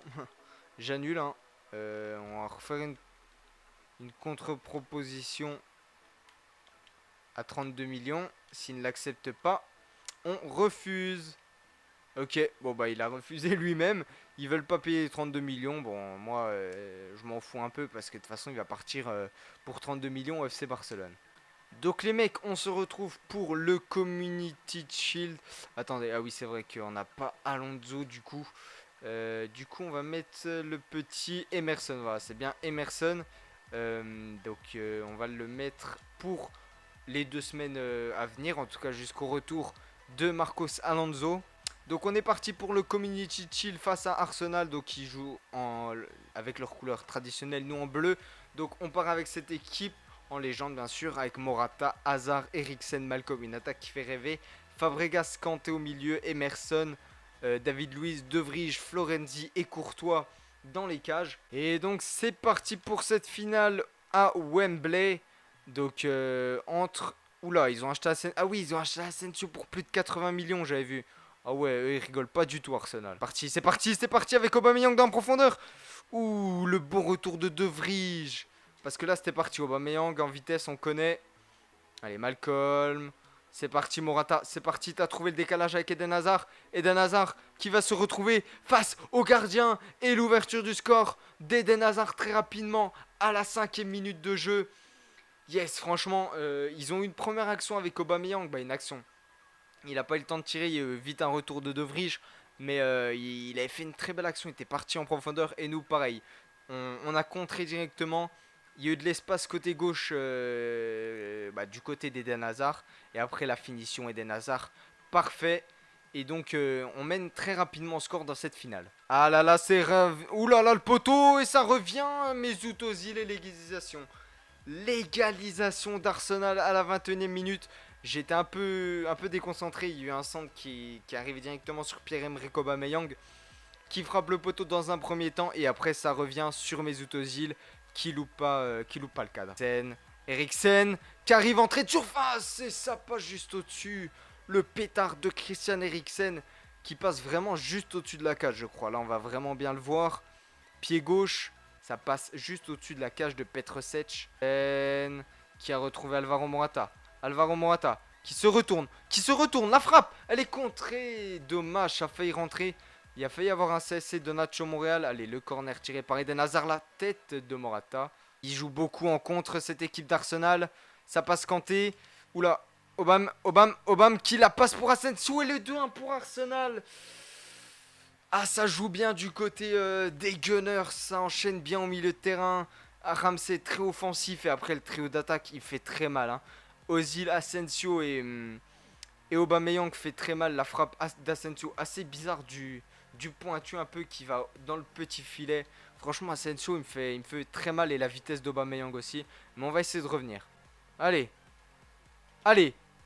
J'annule. Hein. On va refaire une contre-proposition à 32 millions. S'il ne l'accepte pas, on refuse. Ok, bon bah il a refusé lui-même. Ils veulent pas payer 32 millions. Bon, moi je m'en fous un peu parce que de toute façon il va partir pour 32 millions au FC Barcelone. Donc les mecs, on se retrouve pour le Community Shield. Attendez, ah oui c'est vrai qu'on n'a pas Alonso du coup. On va mettre le petit Emerson. Voilà, c'est bien Emerson. On va le mettre pour les 2 semaines à venir. En tout cas jusqu'au retour de Marcos Alonso. Donc on est parti pour le Community Shield face à Arsenal, donc qui joue avec leurs couleurs traditionnelles, nous en bleu. Donc on part avec cette équipe en légende bien sûr, avec Morata, Hazard, Eriksen, Malcolm, une attaque qui fait rêver. Fabregas, Kanté au milieu, Emerson, David Luiz, De Vrij, Florenzi et Courtois dans les cages. Et donc c'est parti pour cette finale à Wembley. Donc entre... Oula, ils ont acheté Asensio. Ah oui, ils ont acheté Asensio pour plus de 80 millions, j'avais vu. Ah ouais, eux, ils rigolent pas du tout, Arsenal. C'est parti avec Aubameyang dans la profondeur. Ouh, le bon retour de De Vrij. Parce que là, c'était parti. Aubameyang en vitesse, on connaît. Allez, Malcolm. C'est parti, Morata. C'est parti, t'as trouvé le décalage avec Eden Hazard. Eden Hazard qui va se retrouver face au gardien. Et l'ouverture du score d'Eden Hazard très rapidement à la 5e minute de jeu. Yes, franchement, ils ont eu une première action avec Aubameyang. Bah, une action. Il n'a pas eu le temps de tirer, il y a eu vite un retour de De Vrij. Mais il avait fait une très belle action, il était parti en profondeur. Et nous, pareil, on a contré directement. Il y a eu de l'espace côté gauche du côté d'Eden Hazard. Et après la finition, Eden Hazard, parfait. Et donc on mène très rapidement au score dans cette finale. Ah là là, ouh là là, le poteau. Et ça revient, Mesut Ozil et l'égalisation. L'égalisation d'Arsenal à la 21e minute. J'étais un peu déconcentré. Il y a eu un centre qui arrivait directement sur Pierre-Emerick Aubameyang, qui frappe le poteau dans un premier temps. Et après, ça revient sur Mesut Ozil, qui loupe pas le cadre. Eriksen, qui arrive en trait de surface. Et ça passe juste au-dessus. Le pétard de Christian Eriksen, qui passe vraiment juste au-dessus de la cage, je crois. Là, on va vraiment bien le voir. Pied gauche. Ça passe juste au-dessus de la cage de Petr Cech. Qui a retrouvé Alvaro Morata. Alvaro Morata qui se retourne. La frappe, elle est contrée. Dommage, ça a failli rentrer. Il a failli avoir un CSC de Nacho Monreal. Allez, le corner tiré par Eden Hazard. La tête de Morata. Il joue beaucoup en contre, cette équipe d'Arsenal. Ça passe Kanté. Oula, Obama qui la passe pour Asensio. Et le 2-1 pour Arsenal. Ah, ça joue bien du côté des Gunners. Ça enchaîne bien au milieu de terrain. Ramsey très offensif. Et après, le trio d'attaque, il fait très mal. Hein. Ozil, Asensio et Aubameyang fait très mal. La frappe d'Asensio, assez bizarre du pointu un peu qui va dans le petit filet. Franchement, Asensio, il me fait très mal. Et la vitesse d'Aubameyang aussi. Mais on va essayer de revenir. Allez.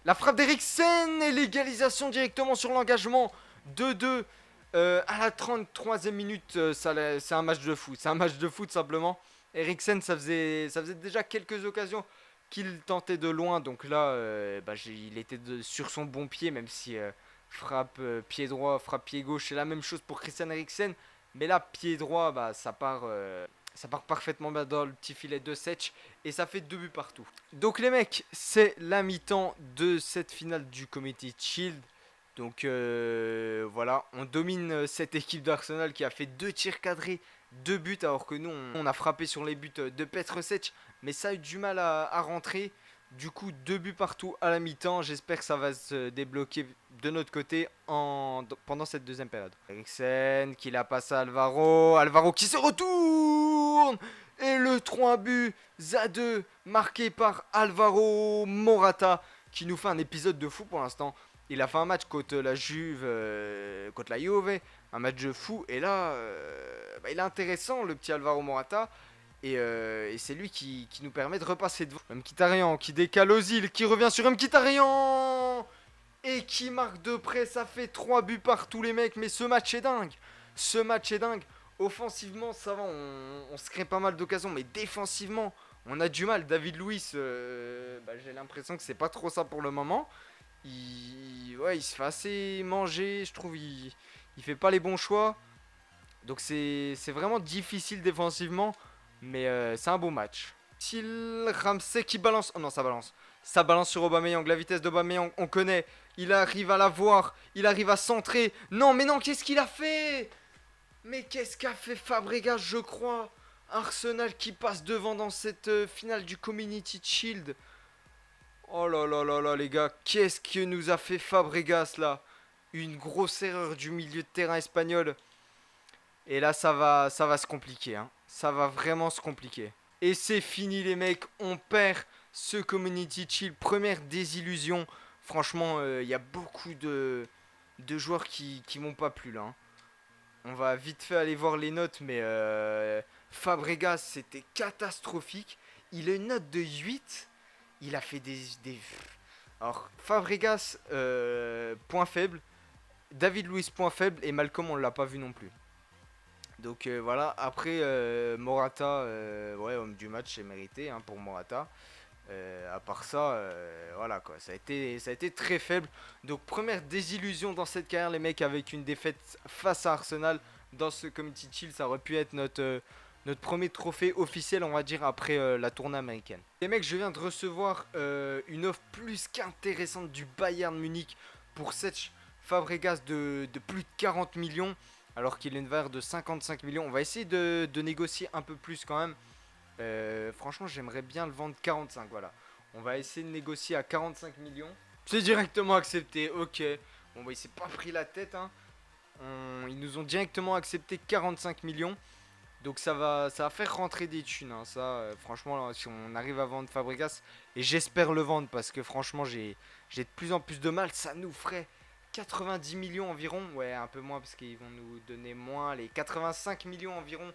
La frappe d'Eriksen et l'égalisation directement sur l'engagement. 2-2. À la 33e minute, c'est un match de foot. C'est un match de foot simplement. Eriksen, ça faisait déjà quelques occasions qu'il tentait de loin. Donc là, il était sur son bon pied, même si frappe pied droit, frappe pied gauche, c'est la même chose pour Christian Eriksen. Mais là, pied droit, ça part parfaitement bien dans le petit filet de Cech. Et ça fait 2 buts partout. Donc les mecs, c'est la mi-temps de cette finale du Community Shield. Donc voilà, on domine cette équipe d'Arsenal qui a fait 2 tirs cadrés, 2 buts, alors que nous, on a frappé sur les buts de Petr Cech, mais ça a eu du mal à rentrer. Du coup, 2 buts partout à la mi-temps. J'espère que ça va se débloquer de notre côté pendant cette deuxième période. Eriksen qui la passe à Alvaro. Alvaro qui se retourne. Et le 3 buts à 2 marqué par Alvaro Morata, qui nous fait un épisode de fou pour l'instant. Il a fait un match contre la contre la Juve, un match de fou. Et là, il est intéressant, le petit Alvaro Morata. Et c'est lui qui nous permet de repasser devant. Mkhitaryan qui décale Ozil, qui revient sur Mkhitaryan et qui marque de près. Ça fait 3 buts par tous les mecs. Mais ce match est dingue. Offensivement, ça va, on se crée pas mal d'occasions. Mais défensivement, on a du mal. David Luiz, j'ai l'impression que c'est pas trop ça pour le moment. Il se fait assez manger, je trouve. Il fait pas les bons choix. Donc c'est vraiment difficile défensivement. Mais c'est un beau match. Ramsey qui balance. Oh non, ça balance. Ça balance sur Aubameyang. La vitesse d'Aubameyang, on connaît. Il arrive à la voir. Il arrive à centrer. Non, mais non, qu'est-ce qu'il a fait? Mais qu'est-ce qu'a fait Fabregas, je crois? Arsenal qui passe devant dans cette finale du Community Shield. Oh là là là là, les gars. Qu'est-ce que nous a fait Fabregas, là? Une grosse erreur du milieu de terrain espagnol. Et là, ça va se compliquer. Hein. Ça va vraiment se compliquer. Et c'est fini, les mecs. On perd ce Community Shield. Première désillusion. Franchement, il y a beaucoup de deux joueurs qui m'ont pas plu là, hein. On va vite fait aller voir les notes, mais Fabregas, c'était catastrophique. Il a une note de 8. Il a fait des... Alors, Fabregas, point faible. David Luiz, point faible. Et Malcolm, on l'a pas vu non plus. Donc voilà, après Morata, ouais, homme du match, c'est mérité hein, pour Morata. À part ça, voilà quoi, ça a été très faible. Donc première désillusion dans cette carrière, les mecs, avec une défaite face à Arsenal dans ce Community Shield. Ça aurait pu être notre premier trophée officiel, on va dire, après la tournée américaine. Les mecs, je viens de recevoir une offre plus qu'intéressante du Bayern Munich pour Cesc Fabregas de plus de 40 millions. Alors qu'il a une valeur de 55 millions. On va essayer de négocier un peu plus quand même. Franchement, j'aimerais bien le vendre 45, voilà. On va essayer de négocier à 45 millions. C'est directement accepté, ok. Bon, bah, il s'est pas pris la tête, hein. Ils nous ont directement accepté 45 millions. Donc ça va faire rentrer des thunes, hein. Ça, franchement, si on arrive à vendre Fabregas, et j'espère le vendre parce que franchement, j'ai de plus en plus de mal. Ça nous ferait 90 millions environ. Ouais, un peu moins parce qu'ils vont nous donner moins. Les 85 millions environ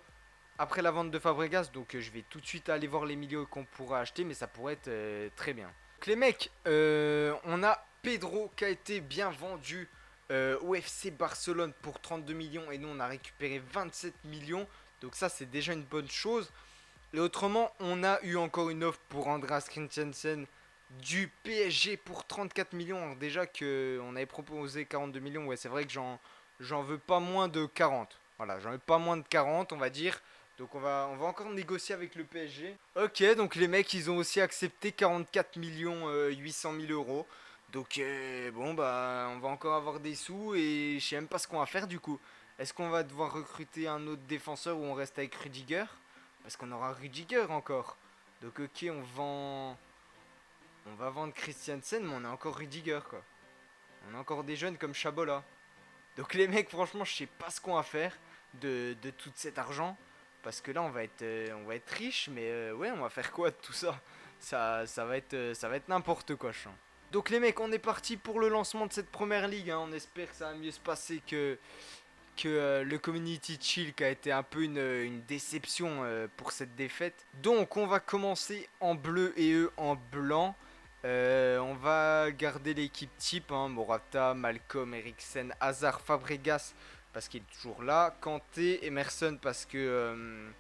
après la vente de Fabregas, donc je vais tout de suite aller voir les milieux qu'on pourra acheter, mais ça pourrait être très bien. Donc les mecs, on a Pedro qui a été bien vendu au FC Barcelone pour 32 millions et nous on a récupéré 27 millions, donc ça c'est déjà une bonne chose. Et autrement, on a eu encore une offre pour Andreas Christensen du PSG pour 34 millions, alors déjà qu'on avait proposé 42 millions, ouais c'est vrai que j'en veux pas moins de 40. Voilà, j'en veux pas moins de 40 on va dire. Donc on va encore négocier avec le PSG. Ok, donc les mecs, ils ont aussi accepté 44 millions 800 000 euros. Donc bon, bah on va encore avoir des sous et je sais même pas ce qu'on va faire du coup. Est-ce qu'on va devoir recruter un autre défenseur ou on reste avec Rudiger? Parce qu'on aura Rudiger encore. Donc ok, on va vendre Christiansen, mais on a encore Rudiger quoi. On a encore des jeunes comme Chabola. Donc les mecs, franchement, je sais pas ce qu'on va faire de tout cet argent. Parce que là, on va être riche, mais ouais, on va faire quoi de tout ça? Ça va être n'importe quoi, je sens. Donc les mecs, on est parti pour le lancement de cette première ligue, hein. On espère que ça va mieux se passer que le Community Shield qui a été un peu une déception pour cette défaite. Donc on va commencer en bleu et eux en blanc. On va garder l'équipe type, hein, Morata, Malcolm, Eriksen, Hazard, Fabregas parce qu'il est toujours là, Kanté, Emerson parce que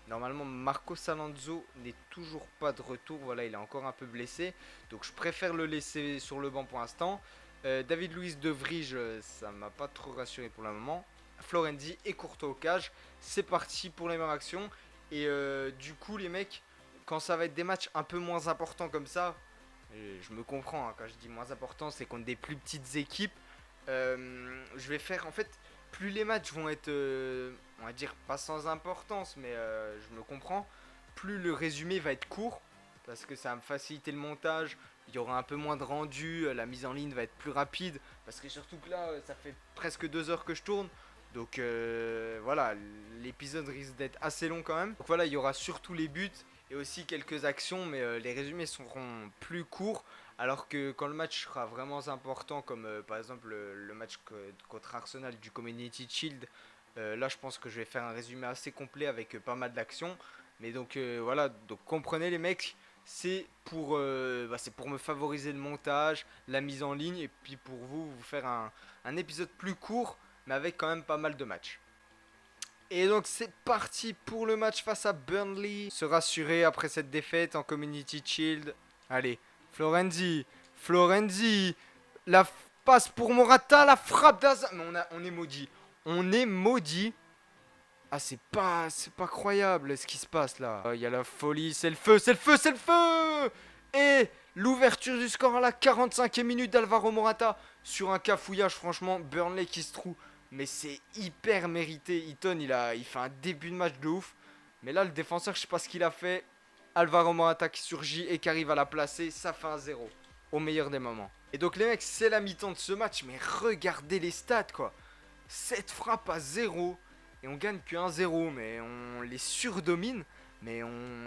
normalement Marcos Alonso n'est toujours pas de retour, voilà il est encore un peu blessé, donc je préfère le laisser sur le banc pour l'instant. David Luiz de Vrij, ça m'a pas trop rassuré pour le moment. Florenzi et Courtois au cage, c'est parti pour les mêmes actions. Et du coup les mecs, quand ça va être des matchs un peu moins importants comme ça, je me comprends, hein, quand je dis moins important, c'est contre des plus petites équipes. Je vais faire, en fait, plus les matchs vont être, on va dire, pas sans importance, mais je me comprends, plus le résumé va être court, parce que ça va me faciliter le montage, il y aura un peu moins de rendu, la mise en ligne va être plus rapide, parce que surtout que là, ça fait presque 2 heures que je tourne, donc voilà, l'épisode risque d'être assez long quand même. Donc voilà, il y aura surtout les buts et aussi quelques actions, mais les résumés seront plus courts. Alors que quand le match sera vraiment important, comme par exemple le match contre Arsenal du Community Shield, là je pense que je vais faire un résumé assez complet avec pas mal d'actions. Mais donc voilà, donc comprenez les mecs, c'est pour me favoriser le montage, la mise en ligne, et puis pour vous faire un épisode plus court, mais avec quand même pas mal de matchs. Et donc c'est parti pour le match face à Burnley. Se rassurer après cette défaite en Community Shield. Allez, Florenzi, la passe pour Morata, la frappe d'Azar. Mais on est maudit. On est maudit. Ah c'est pas croyable ce qui se passe là. Il y a la folie, c'est le feu, c'est le feu, c'est le feu. Et l'ouverture du score à la 45e minute d'Alvaro Morata sur un cafouillage, franchement, Burnley qui se trouve. Mais c'est hyper mérité. Eaton, il fait un début de match de ouf. Mais là, le défenseur, je sais pas ce qu'il a fait. Alvaro Morata qui surgit et qui arrive à la placer. Ça fait un 0 au meilleur des moments. Et donc, les mecs, c'est la mi-temps de ce match. Mais regardez les stats, quoi. 7 frappes à 0. Et on gagne que 1-0. Mais on les surdomine. Mais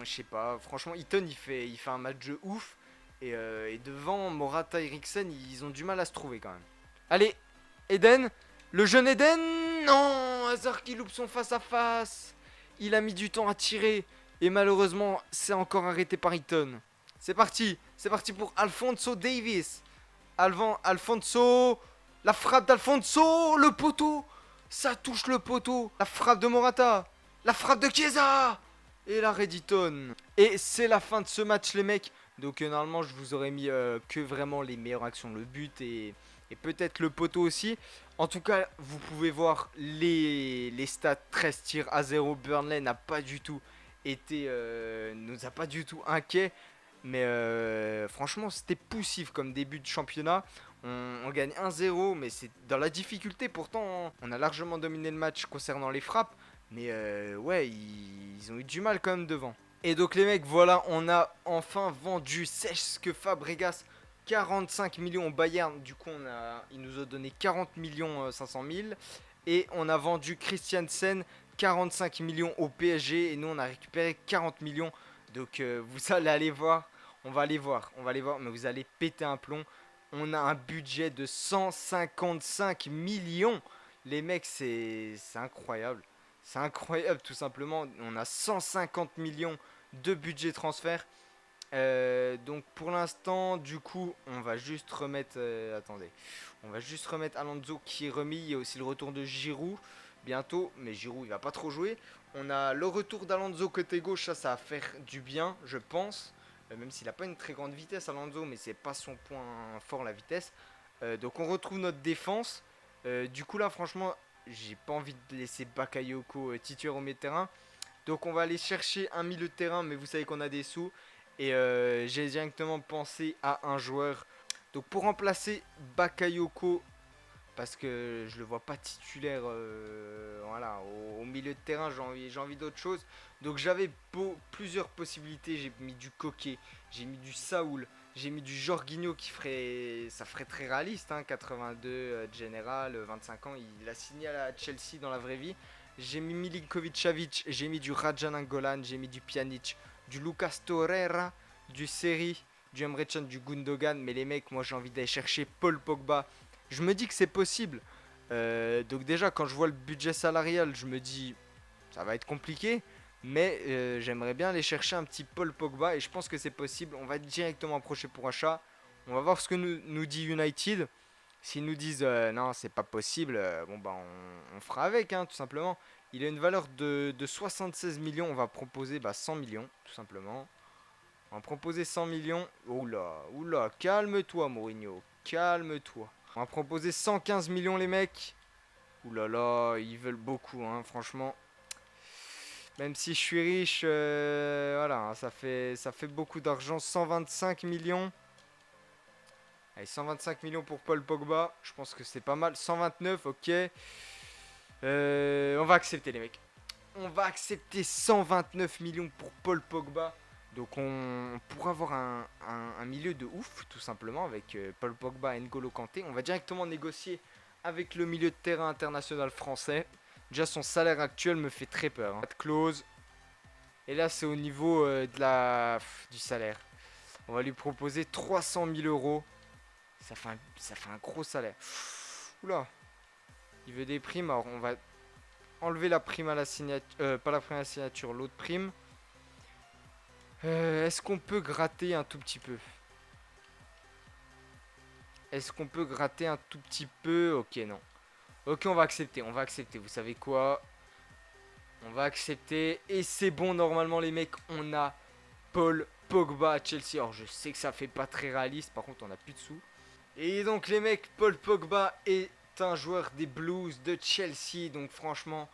je sais pas. Franchement, Eaton, il fait un match de ouf. Et devant Morata et Eriksen, ils ont du mal à se trouver quand même. Allez, Eden. Le jeune Eden. Non, Hazard qui loupe son face-à-face. Il a mis du temps à tirer. Et malheureusement, c'est encore arrêté par Eton. C'est parti pour Alphonso Davies. Alphonso. La frappe d'Alphonso. Le poteau. Ça touche le poteau. La frappe de Morata. La frappe de Chiesa. Et l'arrêt d'Eton. Et c'est la fin de ce match, les mecs. Donc normalement, je vous aurais mis que vraiment les meilleures actions. Le but et peut-être le poteau aussi. En tout cas, vous pouvez voir les stats. 13 tirs à 0. Burnley n'a pas du tout été... nous a pas du tout inquiet. Mais franchement, c'était poussif comme début de championnat. On gagne 1-0, mais c'est dans la difficulté. Pourtant, on a largement dominé le match concernant les frappes. Mais ouais, ils ont eu du mal quand même devant. Et donc les mecs, voilà, on a enfin vendu Cesc Fabregas 45 millions au Bayern. Du coup, il nous a donné 40 millions 500 000. Et on a vendu Christiansen 45 millions au PSG. Et nous, on a récupéré 40 millions. Donc vous allez aller voir. On va aller voir, mais vous allez péter un plomb. On a un budget de 155 millions. Les mecs, c'est incroyable. C'est incroyable tout simplement. On a 150 millions de budget transfert. Donc pour l'instant, du coup, on va juste remettre... attendez. On va juste remettre Alonso qui est remis. Il y a aussi le retour de Giroud bientôt. Mais Giroud, il va pas trop jouer. On a le retour d'Alonso côté gauche. Ça va faire du bien, je pense. Même s'il n'a pas une très grande vitesse, Alonso, mais c'est pas son point fort, la vitesse. Donc on retrouve notre défense. Du coup là, franchement, j'ai pas envie de laisser Bakayoko titulaire au milieu de terrain. Donc on va aller chercher un milieu de terrain, mais vous savez qu'on a des sous. Et j'ai directement pensé à un joueur. Donc pour remplacer Bakayoko, parce que je le vois pas titulaire voilà, au milieu de terrain, j'ai envie d'autre chose. Donc j'avais plusieurs possibilités. J'ai mis du Coquet, j'ai mis du Saoul, j'ai mis du Jorginho ça ferait très réaliste, hein, 82 général, 25 ans, il a signé à la Chelsea dans la vraie vie. J'ai mis Milinkovic-Savic, j'ai mis du Raja Nainggolan, j'ai mis du Pjanic, du Lucas Torreira, du Seri, du Emre Can, du Gundogan. Mais les mecs, moi j'ai envie d'aller chercher Paul Pogba. Je me dis que c'est possible. Donc déjà, quand je vois le budget salarial, je me dis ça va être compliqué. Mais j'aimerais bien aller chercher un petit Paul Pogba. Et je pense que c'est possible. On va directement approcher pour achat. On va voir ce que nous dit United. S'ils nous disent non, c'est pas possible, bon bah on fera avec, hein, tout simplement. Il a une valeur de 76 millions. On va proposer 100 millions, tout simplement. On va proposer 100 millions. Oula, calme-toi, Mourinho. Calme-toi. On va proposer 115 millions, les mecs. Oulala, ils veulent beaucoup, hein, franchement. Même si je suis riche, voilà, hein, ça fait beaucoup d'argent. 125 millions. Allez, 125 millions pour Paul Pogba. Je pense que c'est pas mal. 129, ok. On va accepter, les mecs. On va accepter 129 millions pour Paul Pogba. Donc on pourra avoir un milieu de ouf, tout simplement, avec Paul Pogba et N'Golo Kanté. On va directement négocier avec le milieu de terrain international français. Déjà, son salaire actuel me fait très peur. Hein. Pas de clause. Et là, c'est au niveau du salaire. On va lui proposer 300 000 euros. Ça fait un gros salaire. Oula. Il veut des primes. Alors, on va enlever la prime à la signature. Pas la prime à la signature, l'autre prime. Est-ce qu'on peut gratter un tout petit peu? Est-ce qu'on peut gratter un tout petit peu? Ok, non. Ok, on va accepter. Vous savez quoi? On va accepter. Et c'est bon, normalement, les mecs. On a Paul Pogba à Chelsea. Alors, je sais que ça fait pas très réaliste. Par contre, on a plus de sous. Et donc, les mecs, Paul Pogba est un joueur des Blues de Chelsea. Donc, franchement,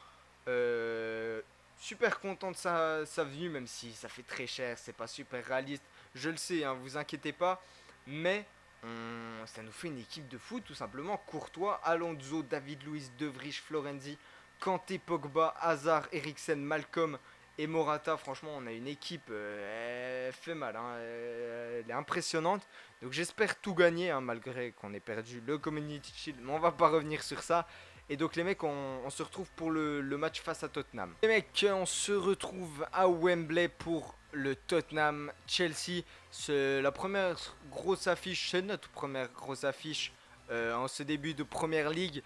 super content de sa venue, même si ça fait très cher, c'est pas super réaliste. Je le sais, hein, vous inquiétez pas. Mais ça nous fait une équipe de foot, tout simplement. Courtois, Alonso, David Luiz, De Vrij, Florenzi, Kanté, Pogba, Hazard, Eriksen, Malcolm et Morata. Franchement, on a une équipe, elle fait mal, hein, elle est impressionnante. Donc j'espère tout gagner, hein, malgré qu'on ait perdu le Community Shield. Mais on va pas revenir sur ça. Et donc les mecs, on se retrouve pour le match face à Tottenham. Les mecs, on se retrouve à Wembley pour le Tottenham-Chelsea. C'est la première grosse affiche, c'est notre première grosse affiche en ce début de Première Ligue.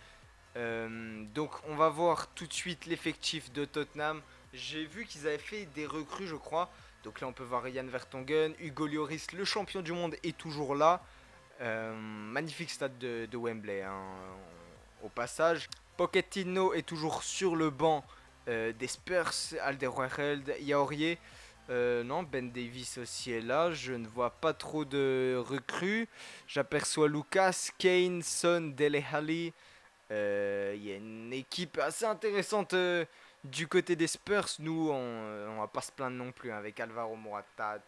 Donc on va voir tout de suite l'effectif de Tottenham. J'ai vu qu'ils avaient fait des recrues, je crois. Donc là on peut voir Ryan Vertonghen, Hugo Lloris, le champion du monde est toujours là. Magnifique stade de Wembley, hein, au passage. Pochettino est toujours sur le banc des Spurs. Alderweireld, Yaourier. Non, Ben Davis aussi est là. Je ne vois pas trop de recrues. J'aperçois Lucas, Kane, Son, Dele Alli. Il y a une équipe assez intéressante du côté des Spurs. Nous, on va pas se plaindre non plus, hein, avec Alvaro Morata,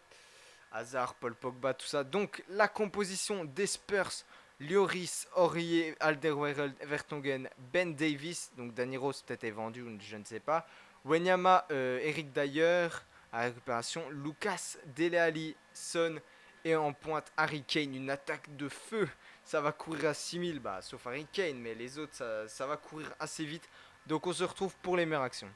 Hazard, Paul Pogba, tout ça. Donc la composition des Spurs: Lloris, Aurier, Alderweireld, Vertonghen, Ben Davis. Donc Danny Rose peut-être est vendu, je ne sais pas. Wanyama, Eric Dyer à récupération. Lucas, Dele Alli, Son et en pointe Harry Kane. Une attaque de feu. Ça va courir à 6000, bah, sauf Harry Kane, mais les autres ça va courir assez vite. Donc on se retrouve pour les meilleures actions.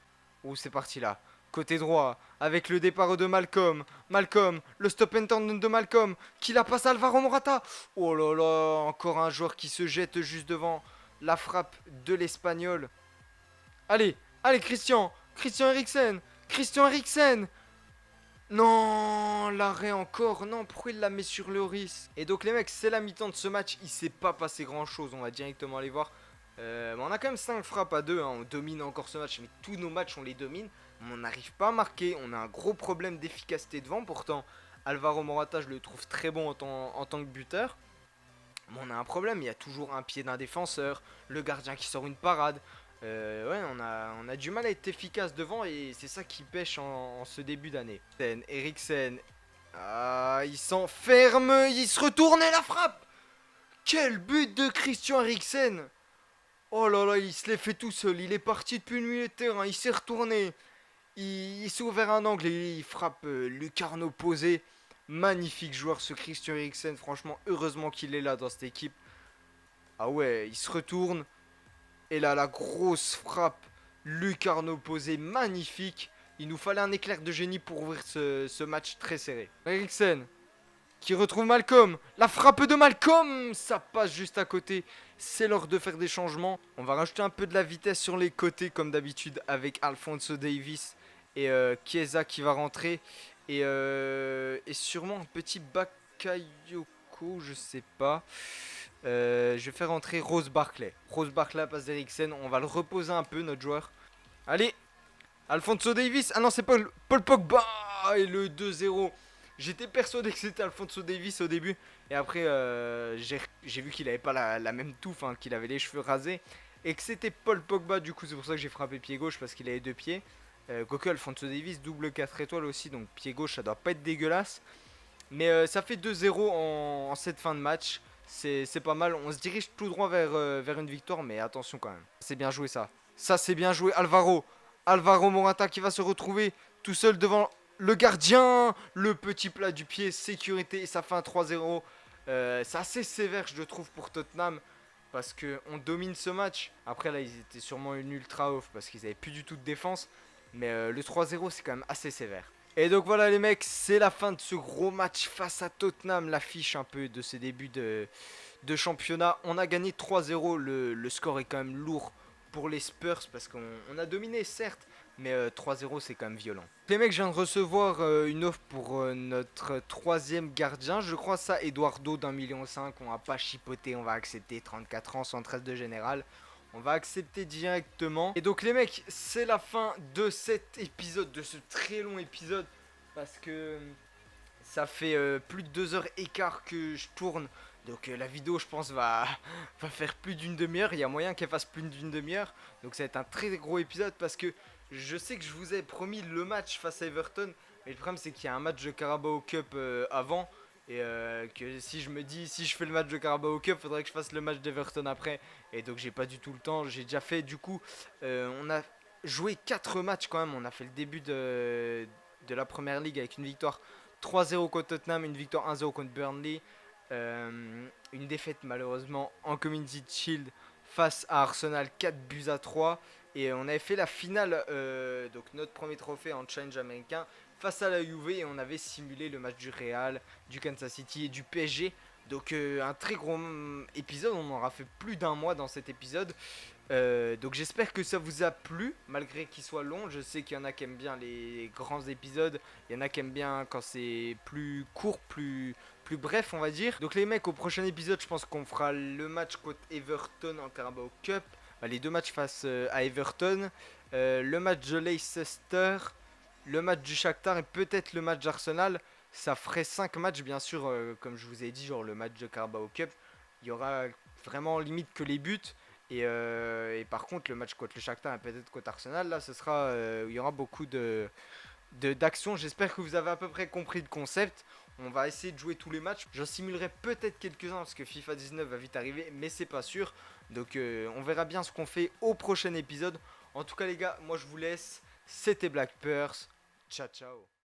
Ouh, c'est parti là. Côté droit, avec le départ de Malcolm. Malcolm, le stop and turn de Malcolm, qui la passe à Alvaro Morata. Oh là là, encore un joueur qui se jette juste devant la frappe de l'Espagnol. Allez, allez Christian Eriksen. Christian Eriksen. Non, l'arrêt encore. Non, pourquoi il la met sur Lloris? Et donc les mecs, c'est la mi-temps de ce match. Il s'est pas passé grand chose. On va directement aller voir. On a quand même 5 frappes à 2, hein. On domine encore ce match. Mais tous nos matchs, on les domine. On n'arrive pas à marquer. On a un gros problème d'efficacité devant. Pourtant, Alvaro Morata, je le trouve très bon en tant que buteur. Mais on a un problème. Il y a toujours un pied d'un défenseur. Le gardien qui sort une parade. Ouais, on a du mal à être efficace devant et c'est ça qui pêche en ce début d'année. Eriksen, il s'enferme, il se retourne et la frappe. Quel but de Christian Eriksen. Oh là là, il se l'est fait tout seul, il est parti depuis le milieu de terrain, il s'est retourné. Il s'est ouvert un angle et il frappe lucarne opposée. Magnifique joueur ce Christian Eriksen, franchement, heureusement qu'il est là dans cette équipe. Ah ouais, il se retourne. Et là, la grosse frappe, lucarne opposée, magnifique. Il nous fallait un éclair de génie pour ouvrir ce match très serré. Eriksen, qui retrouve Malcolm. La frappe de Malcolm, ça passe juste à côté. C'est l'heure de faire des changements. On va rajouter un peu de la vitesse sur les côtés, comme d'habitude, avec Alphonso Davies et Chiesa qui va rentrer. Et sûrement un petit Bakayoko, je sais pas. Je vais faire entrer Rose Barkley. Rose Barkley à passe d'Eriksen. On va le reposer un peu, notre joueur. Allez, Alphonso Davies. Ah non, c'est Paul Pogba. Et le 2-0. J'étais persuadé que c'était Alphonso Davies au début. Et après, j'ai vu qu'il avait pas la même touffe, hein, qu'il avait les cheveux rasés. Et que c'était Paul Pogba. Du coup, c'est pour ça que j'ai frappé pied gauche, parce qu'il avait 2 pieds. Quoique Alphonso Davies, double 4 étoiles aussi. Donc pied gauche, ça doit pas être dégueulasse. Mais ça fait 2-0 en cette fin de match. C'est pas mal. On se dirige tout droit vers une victoire. Mais attention quand même. C'est bien joué ça. Ça c'est bien joué. Alvaro Morata qui va se retrouver tout seul devant le gardien. Le petit plat du pied. Sécurité. Et ça fait un 3-0. C'est assez sévère je trouve pour Tottenham. Parce qu'on domine ce match. Après là ils étaient sûrement une ultra off. Parce qu'ils avaient plus du tout de défense. Mais le 3-0 c'est quand même assez sévère. Et donc voilà les mecs, c'est la fin de ce gros match face à Tottenham, l'affiche un peu de ces débuts de championnat. On a gagné 3-0, le score est quand même lourd pour les Spurs parce qu'on a dominé certes, mais 3-0 c'est quand même violent. Les mecs, je viens de recevoir une offre pour notre troisième gardien, je crois ça, Eduardo d'1,5 million, on va pas chipoter, on va accepter, 34 ans, 113 de général. On va accepter directement. Et donc les mecs, c'est la fin de cet épisode, de ce très long épisode. Parce que ça fait plus de 2h15 que je tourne. Donc la vidéo je pense va faire plus d'une demi-heure. Il y a moyen qu'elle fasse plus d'une demi-heure. Donc ça va être un très gros épisode parce que je sais que je vous ai promis le match face à Everton. Mais le problème c'est qu'il y a un match de Carabao Cup avant. Et que si je fais le match de Carabao Cup, faudrait que je fasse le match d'Everton après. Et donc j'ai pas du tout le temps. J'ai déjà fait du coup, on a joué 4 matchs quand même. On a fait le début de la première ligue avec une victoire 3-0 contre Tottenham, une victoire 1-0 contre Burnley. Une défaite malheureusement en Community Shield face à Arsenal 4-3. Et on avait fait la finale, donc notre premier trophée en challenge américain face à la Juve, et on avait simulé le match du Real, du Kansas City et du PSG Donc un très gros épisode, on aura fait plus d'un mois dans cet épisode. Donc j'espère que ça vous a plu, malgré qu'il soit long. Je sais qu'il y en a qui aiment bien les grands épisodes, il y en a qui aiment bien quand c'est plus court, plus bref on va dire. Donc les mecs, au prochain épisode je pense qu'on fera le match contre Everton en Carabao Cup. Les deux matchs face à Everton, le match de Leicester, le match du Shakhtar et peut-être le match d'Arsenal. Ça ferait 5 matchs bien sûr, comme je vous ai dit, genre le match de Carabao Cup. Il y aura vraiment limite que les buts. Et par contre, le match contre le Shakhtar et peut-être contre Arsenal, là, ce sera, il y aura beaucoup d'actions. J'espère que vous avez à peu près compris le concept. On va essayer de jouer tous les matchs. J'en simulerai peut-être quelques-uns parce que FIFA 19 va vite arriver, mais c'est pas sûr. Donc on verra bien ce qu'on fait au prochain épisode. En tout cas les gars, moi je vous laisse. C'était Black Purse. Ciao ciao.